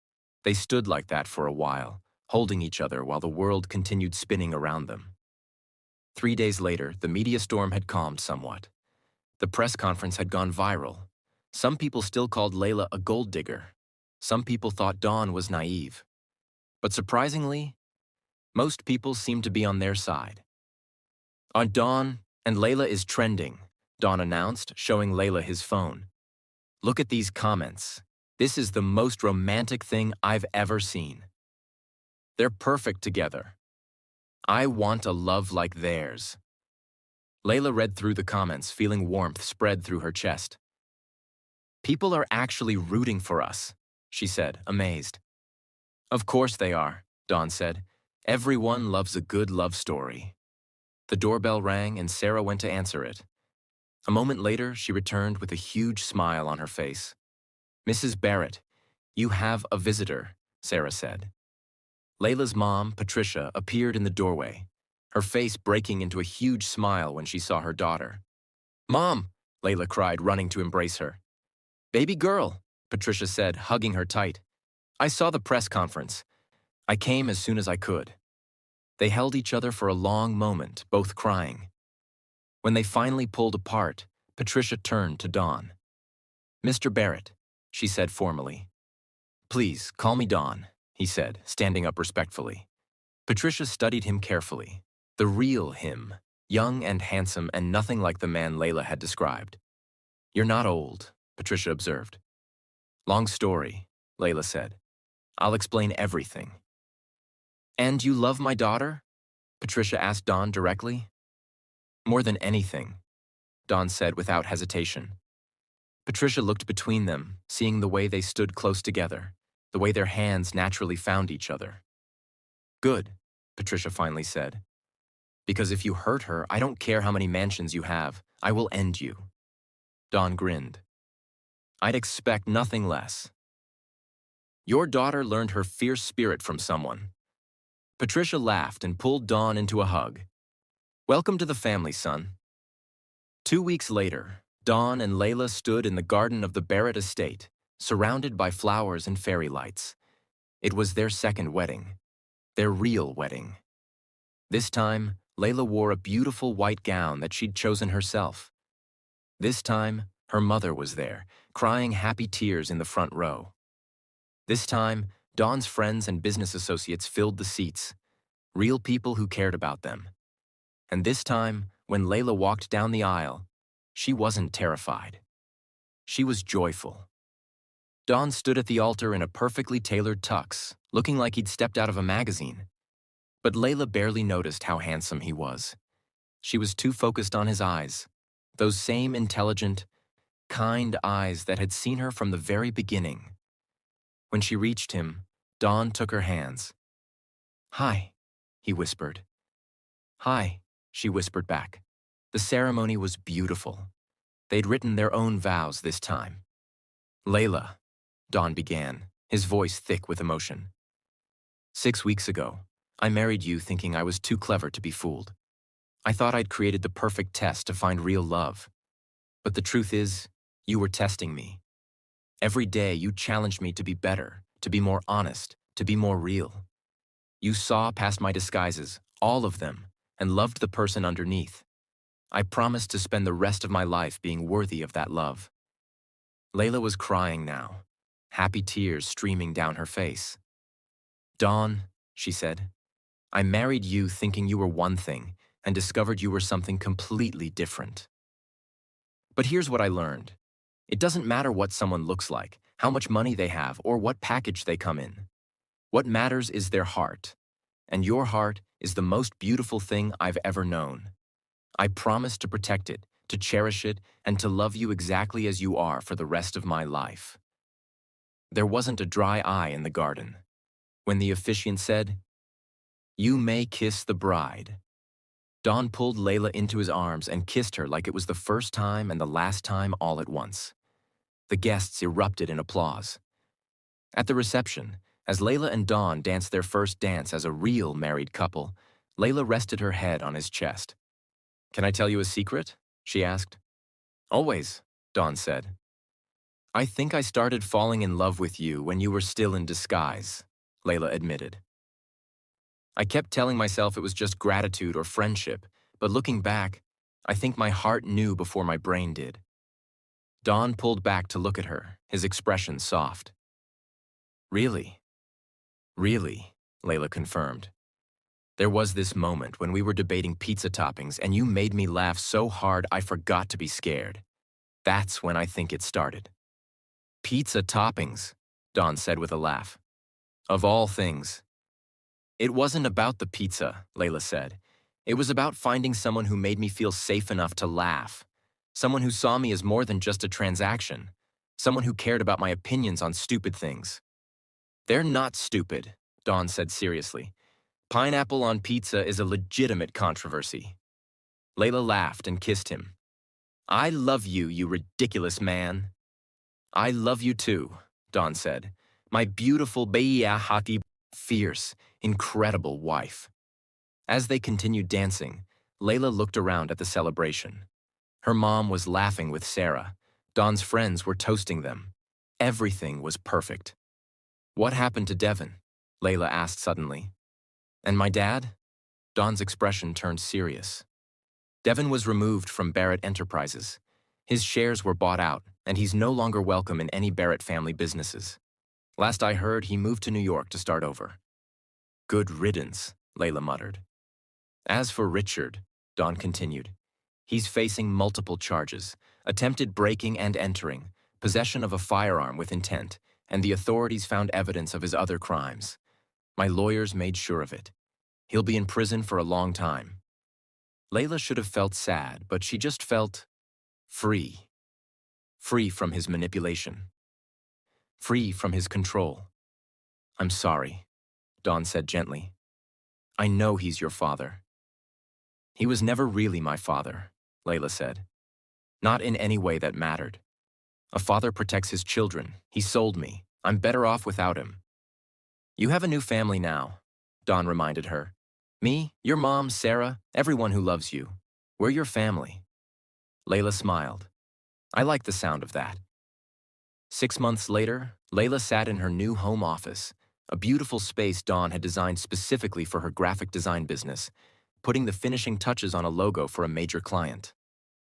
They stood like that for a while, holding each other while the world continued spinning around them. 3 days later, the media storm had calmed somewhat. The press conference had gone viral. Some people still called Layla a gold digger. Some people thought Dawn was naive. But surprisingly, most people seemed to be on their side. "On Dawn, and Layla is trending," Dawn announced, showing Layla his phone. "Look at these comments. This is the most romantic thing I've ever seen. They're perfect together. I want a love like theirs." Layla read through the comments, feeling warmth spread through her chest. "People are actually rooting for us," she said, amazed. "Of course they are," Dawn said. "Everyone loves a good love story." The doorbell rang and Sarah went to answer it. A moment later, she returned with a huge smile on her face. "Mrs. Barrett, you have a visitor," Sarah said. Layla's mom, Patricia, appeared in the doorway, her face breaking into a huge smile when she saw her daughter. "Mom!" Layla cried, running to embrace her. "Baby girl," Patricia said, hugging her tight. "I saw the press conference. I came as soon as I could." They held each other for a long moment, both crying. When they finally pulled apart, Patricia turned to Dawn. "Mr. Barrett," she said formally. "Please, call me Dawn," he said, standing up respectfully. Patricia studied him carefully. The real him, young and handsome and nothing like the man Layla had described. "You're not old," Patricia observed. "Long story," Layla said. "I'll explain everything." "And you love my daughter?" Patricia asked Dawn directly. "More than anything," Dawn said without hesitation. Patricia looked between them, seeing the way they stood close together, the way their hands naturally found each other. "Good," Patricia finally said. "Because if you hurt her, I don't care how many mansions you have, I will end you." Dawn grinned. "I'd expect nothing less." "Your daughter learned her fierce spirit from someone." Patricia laughed and pulled Dawn into a hug. Welcome to the family, son. 2 weeks later, Dawn and Layla stood in the garden of the Barrett estate, surrounded by flowers and fairy lights. It was their second wedding, their real wedding. This time, Layla wore a beautiful white gown that she'd chosen herself. This time, her mother was there, crying happy tears in the front row. This time, Dawn's friends and business associates filled the seats, real people who cared about them. And this time, when Layla walked down the aisle, she wasn't terrified. She was joyful. Dawn stood at the altar in a perfectly tailored tux, looking like he'd stepped out of a magazine. But Layla barely noticed how handsome he was. She was too focused on his eyes, those same intelligent, kind eyes that had seen her from the very beginning. When she reached him, Dawn took her hands. "Hi," he whispered. "Hi," she whispered back. The ceremony was beautiful. They'd written their own vows this time. "Layla," Dawn began, his voice thick with emotion. "6 weeks ago, I married you thinking I was too clever to be fooled. I thought I'd created the perfect test to find real love. But the truth is, you were testing me. Every day you challenged me to be better, to be more honest, to be more real. You saw past my disguises, all of them, and loved the person underneath. I promised to spend the rest of my life being worthy of that love." Layla was crying now, happy tears streaming down her face. "Dawn," she said, "I married you thinking you were one thing and discovered you were something completely different. But here's what I learned. It doesn't matter what someone looks like, how much money they have, or what package they come in. What matters is their heart. And your heart is the most beautiful thing I've ever known. I promise to protect it, to cherish it, and to love you exactly as you are for the rest of my life." There wasn't a dry eye in the garden. When the officiant said, "You may kiss the bride," Dawn pulled Layla into his arms and kissed her like it was the first time and the last time all at once. The guests erupted in applause. At the reception, as Layla and Dawn danced their first dance as a real married couple, Layla rested her head on his chest. "Can I tell you a secret?" she asked. "Always," Dawn said. "I think I started falling in love with you when you were still in disguise," Layla admitted. "I kept telling myself it was just gratitude or friendship, but looking back, I think my heart knew before my brain did." Dawn pulled back to look at her, his expression soft. "Really? Really," Layla confirmed. "There was this moment when we were debating pizza toppings and you made me laugh so hard I forgot to be scared. That's when I think it started." "Pizza toppings," Dawn said with a laugh. "Of all things." "It wasn't about the pizza," Layla said. "It was about finding someone who made me feel safe enough to laugh. Someone who saw me as more than just a transaction. Someone who cared about my opinions on stupid things." "They're not stupid," Dawn said seriously. "Pineapple on pizza is a legitimate controversy." Layla laughed and kissed him. "I love you, you ridiculous man." "I love you too," Dawn said. "My beautiful Bayahati, fierce, incredible wife." As they continued dancing, Layla looked around at the celebration. Her mom was laughing with Sarah. Dawn's friends were toasting them. Everything was perfect. "What happened to Devin?" Layla asked suddenly. "And my dad?" Dawn's expression turned serious. "Devin was removed from Barrett Enterprises. His shares were bought out, and he's no longer welcome in any Barrett family businesses. Last I heard, he moved to New York to start over." "Good riddance," Layla muttered. "As for Richard," Dawn continued, "he's facing multiple charges: attempted breaking and entering, possession of a firearm with intent, and the authorities found evidence of his other crimes. My lawyers made sure of it. He'll be in prison for a long time." Layla should have felt sad, but she just felt free. Free from his manipulation. Free from his control. "I'm sorry," Dawn said gently. "I know he's your father." "He was never really my father," Layla said. "Not in any way that mattered. A father protects his children. He sold me. I'm better off without him." "You have a new family now," Dawn reminded her. Me, your mom, Sarah, everyone who loves you. We're your family. Layla smiled. I like the sound of that. 6 months later, Layla sat in her new home office, a beautiful space Dawn had designed specifically for her graphic design business, putting the finishing touches on a logo for a major client.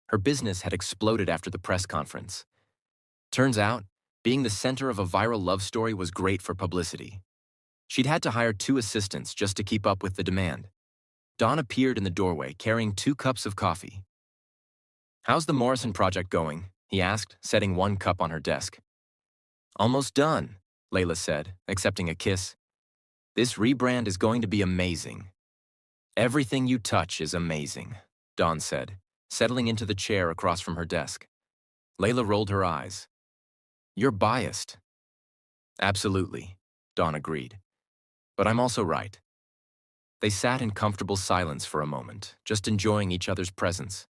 Her business had exploded after the press conference. Turns out, being the center of a viral love story was great for publicity. She'd had to hire 2 assistants just to keep up with the demand. Dawn appeared in the doorway carrying 2 cups of coffee. "How's the Morrison project going?" he asked, setting 1 cup on her desk. "Almost done," Layla said, accepting a kiss. "This rebrand is going to be amazing." "Everything you touch is amazing," Dawn said, settling into the chair across from her desk. Layla rolled her eyes. "You're biased." "Absolutely," Dawn agreed. "But I'm also right." They sat in comfortable silence for a moment, just enjoying each other's presence.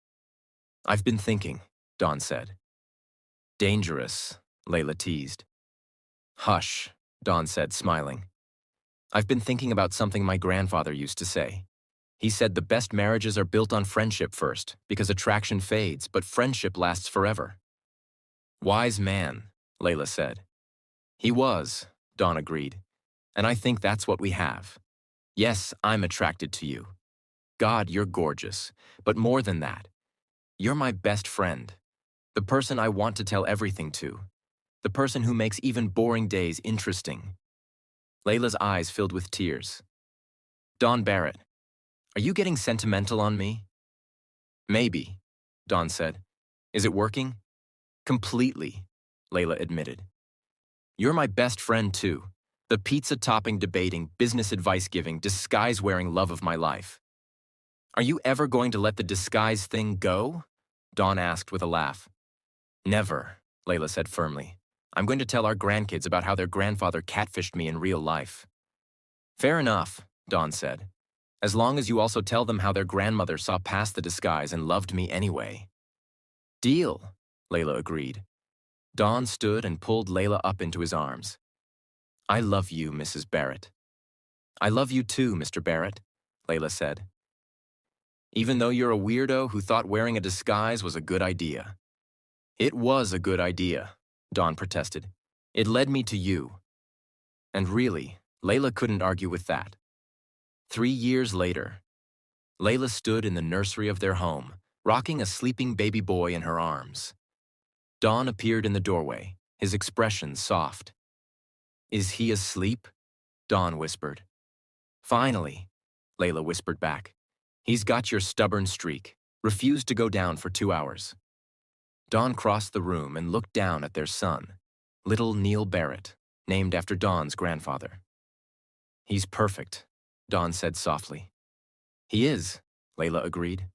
"I've been thinking," Dawn said. "Dangerous," Layla teased. "Hush," Dawn said, smiling. "I've been thinking about something my grandfather used to say. He said the best marriages are built on friendship first, because attraction fades, but friendship lasts forever." "Wise man," Layla said. "He was," Dawn agreed. "And I think that's what we have. Yes, I'm attracted to you. God, you're gorgeous. But more than that, you're my best friend. The person I want to tell everything to. The person who makes even boring days interesting." Layla's eyes filled with tears. "Dawn Barrett, are you getting sentimental on me?" "Maybe," Dawn said. "Is it working?" "Completely," Layla admitted. "You're my best friend, too. The pizza-topping, debating, business advice-giving, disguise-wearing love of my life." "Are you ever going to let the disguise thing go?" Dawn asked with a laugh. "Never," Layla said firmly. "I'm going to tell our grandkids about how their grandfather catfished me in real life." "Fair enough," Dawn said. "As long as you also tell them how their grandmother saw past the disguise and loved me anyway." "Deal," Layla agreed. Dawn stood and pulled Layla up into his arms. "I love you, Mrs. Barrett." "I love you too, Mr. Barrett," Layla said. "Even though you're a weirdo who thought wearing a disguise was a good idea." "It was a good idea," Dawn protested. "It led me to you." And really, Layla couldn't argue with that. 3 years later, Layla stood in the nursery of their home, rocking a sleeping baby boy in her arms. Dawn appeared in the doorway, his expression soft. "Is he asleep?" Dawn whispered. "Finally," Layla whispered back. "He's got your stubborn streak. Refused to go down for 2 hours." Dawn crossed the room and looked down at their son, little Neil Barrett, named after Dawn's grandfather. "He's perfect," Dawn said softly. "He is," Layla agreed.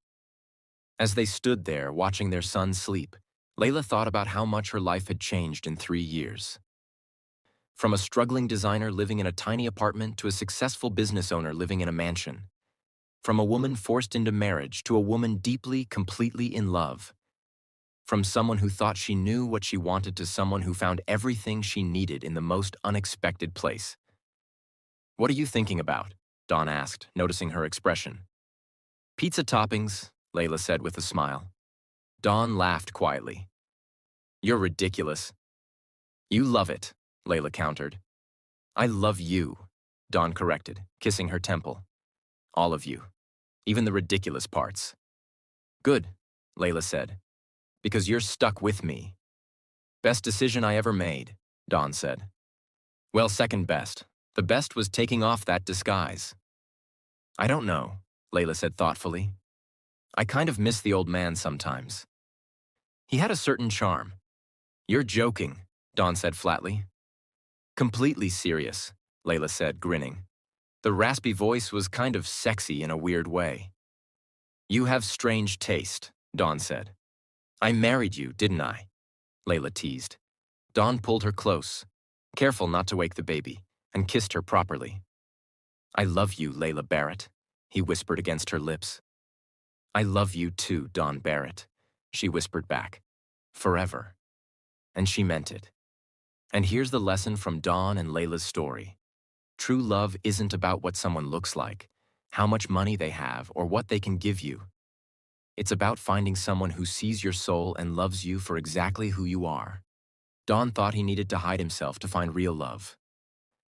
As they stood there watching their son sleep, Layla thought about how much her life had changed in 3 years. From a struggling designer living in a tiny apartment to a successful business owner living in a mansion. From a woman forced into marriage to a woman deeply, completely in love. From someone who thought she knew what she wanted to someone who found everything she needed in the most unexpected place. "What are you thinking about?" Dawn asked, noticing her expression. "Pizza toppings," Layla said with a smile. Dawn laughed quietly. "You're ridiculous." "You love it," Layla countered. "I love you," Dawn corrected, kissing her temple. "All of you. Even the ridiculous parts." "Good," Layla said. "Because you're stuck with me." "Best decision I ever made," Dawn said. "Well, second best. The best was taking off that disguise." "I don't know," Layla said thoughtfully. "I kind of miss the old man sometimes. He had a certain charm." "You're joking," Dawn said flatly. "Completely serious," Layla said, grinning. The raspy voice was kind of sexy in a weird way. "You have strange taste," Dawn said. "I married you, didn't I?" Layla teased. Dawn pulled her close, careful not to wake the baby, and kissed her properly. "I love you, Layla Barrett," he whispered against her lips. "I love you too, Dawn Barrett," she whispered back. "Forever." And she meant it. And here's the lesson from Dawn and Layla's story. True love isn't about what someone looks like. how much money they have, or what they can give you. It's about finding someone who sees your soul and loves you for exactly who you are. Don thought he needed to hide himself to find real love.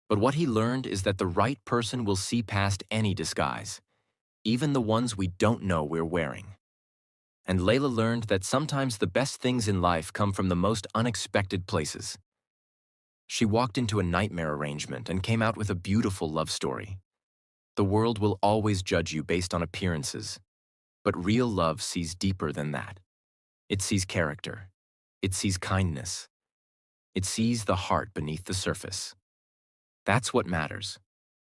But what he learned is that the right person will see past any disguise, even the ones we don't know we're wearing. And Layla learned that sometimes the best things in life come from the most unexpected places. She walked into a nightmare arrangement and came out with a beautiful love story. The world will always judge you based on appearances, but real love sees deeper than that. It sees character. It sees kindness. It sees the heart beneath the surface. That's what matters.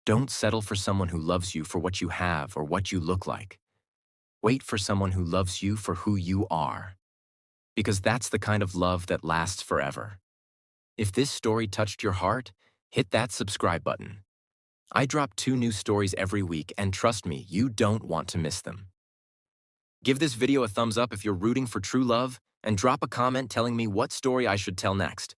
Don't settle for someone who loves you for what you have or what you look like. Wait for someone who loves you for who you are. Because that's the kind of love that lasts forever. If this story touched your heart, hit that subscribe button. I drop 2 new stories every week, and trust me, you don't want to miss them. Give this video a thumbs up if you're rooting for true love, and drop a comment telling me what story I should tell next.